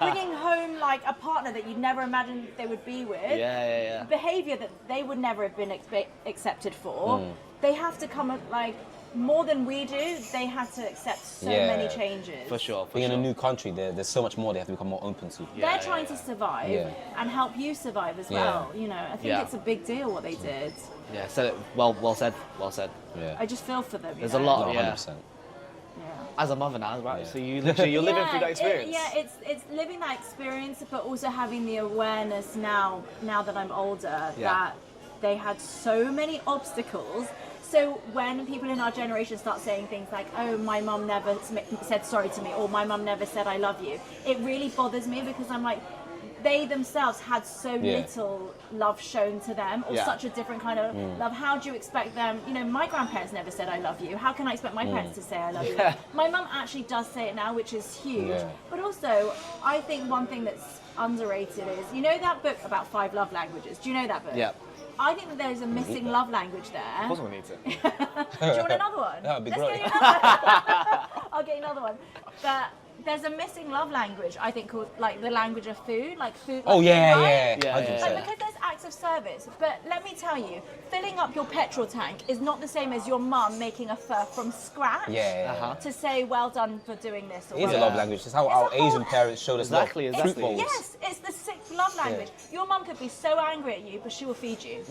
bringing home like a partner that you'd never imagined they would be with. Behaviour that they would never have been accepted for. They have to come like more than we do. They have to accept so many changes. For sure. Being in a new country, there's so much more they have to become more open to. They're trying to survive and help you survive as well. You know, I think it's a big deal what they did. Yeah, said it well said. Yeah. I just feel for them. There's a lot. 100%. As a mother now, right? So you're living through that experience. It's living that experience, but also having the awareness now that I'm older that they had so many obstacles. So when people in our generation start saying things like, "Oh, my mum never said sorry to me," or "My mum never said I love you," it really bothers me because I'm like, they themselves had so little love shown to them, or such a different kind of love. How do you expect them? You know, my grandparents never said I love you. How can I expect my parents to say I love you? My mum actually does say it now, which is huge. But also, I think one thing that's underrated is, you know that book about 5 love languages? Do you know that book? Yeah. I think that there's a missing love language there. Of course we need to. Do you want another one? That would be great. I'll get another one. But there's a missing love language, I think, called like the language of food, like food. Oh like, yeah. Like, because there's acts of service, but let me tell you, filling up your petrol tank is not the same as your mum making a pho from scratch to say well done for doing this. Or It is a love language. It's how our Asian parents showed us love. Exactly. Yes, it's the Love language. Your mum could be so angry at you, but she will feed you.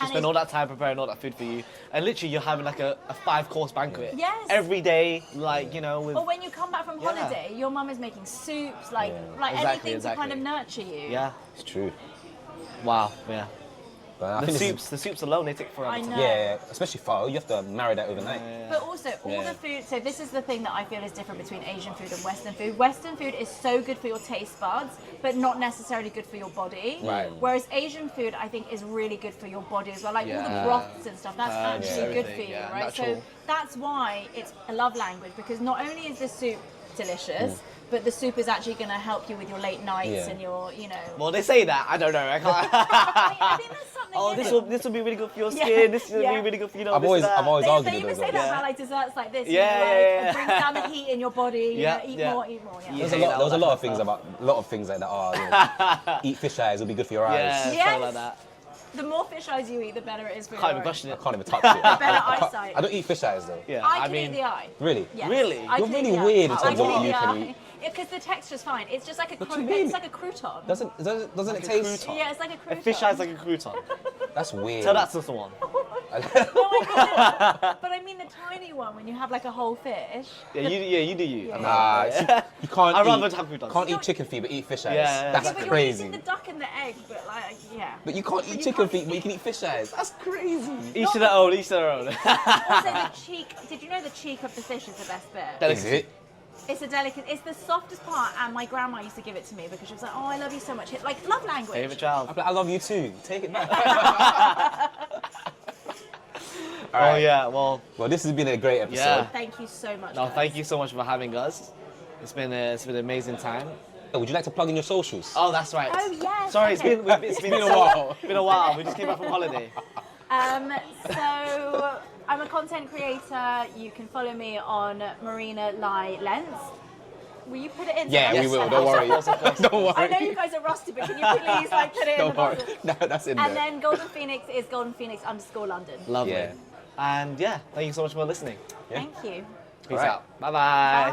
She spent all that time preparing all that food for you, and literally you're having like a 5-course banquet. Yes. Every day, like, you know, with... Or when you come back from holiday, your mum is making soups, like anything to kind of nurture you. Yeah. It's true. Wow, yeah. But The soups alone, they take forever. I know. Yeah, especially pho. You have to marry that overnight. But also, all the food, so this is the thing that I feel is different between Asian food and Western food. Western food is so good for your taste buds, but not necessarily good for your body. Right. Whereas Asian food, I think, is really good for your body as well. Like all the broths and stuff, that's actually good for you, right? Natural. So that's why it's a love language, because not only is the soup delicious, but the soup is actually going to help you with your late nights and your, you know... Well, they say that. I don't know. I can't... I think there's something this will be really good for your skin. This will be really good for, you know, I've always argued They even with say those. that about like desserts like this. Yeah. It brings down the heat in your body. You know, eat more. Yeah. There was a lot of things like that. Oh, you know, eat fish eyes will be good for your eyes. Yeah, Yes. something like that. The more fish eyes you eat, the better it is for Can't your even question I it. can't even touch it. better eyesight. I don't eat fish eyes though. Yeah, I can eat the eye. Really? Yes. Really? I You're can eat really the eye. weird in I terms can of what eat you the can eye. eat. Because the texture's fine. It's just like a What do you mean? it's like a crouton. Doesn't it taste? crouton. Yeah, it's like a crouton. A fish eye's like a crouton. That's weird. Tell that to someone. No, I don't. But I mean the tiny one when you have like a whole fish. Yeah, you do you. Nah, you can't I'd rather eat. have croutons. Can't eat chicken feet, but eat fish eyes. Yeah. That's Yeah, but crazy. you're eating the duck and the egg, but like, yeah. But you can't eat you chicken can't feet, but you can eat fish eyes. That's crazy. Each to their own, each to their own. Also, the cheek. Did you know the cheek of the fish is the best bit? Is it? It's a delicate. It's the softest part, and my grandma used to give it to me because she was like, "Oh, I love you so much." Like love language. Favorite child. I'm like, I love you too. Take it back. Oh Alright. yeah, well, Well, this has been a great episode. Yeah. Thank you so much. no, guys. thank you so much for having us. It's been an amazing time. Would you like to plug in your socials? Oh, that's right. Oh yes. Sorry, okay. it's been a while. It's been a while. We just came back from holiday. So I'm a content creator. You can follow me on Marina Lai Lens. Will you put it in? Yeah, we will. Don't worry. Don't worry. I know you guys are rusty, but can you please like put it in Don't the worry. bottom? No, that's in And there. then Golden Phoenix is Golden Phoenix _London. Lovely. Yeah. And yeah, thank you so much for listening. Yeah. Thank you. Peace Alright. out. Bye-bye.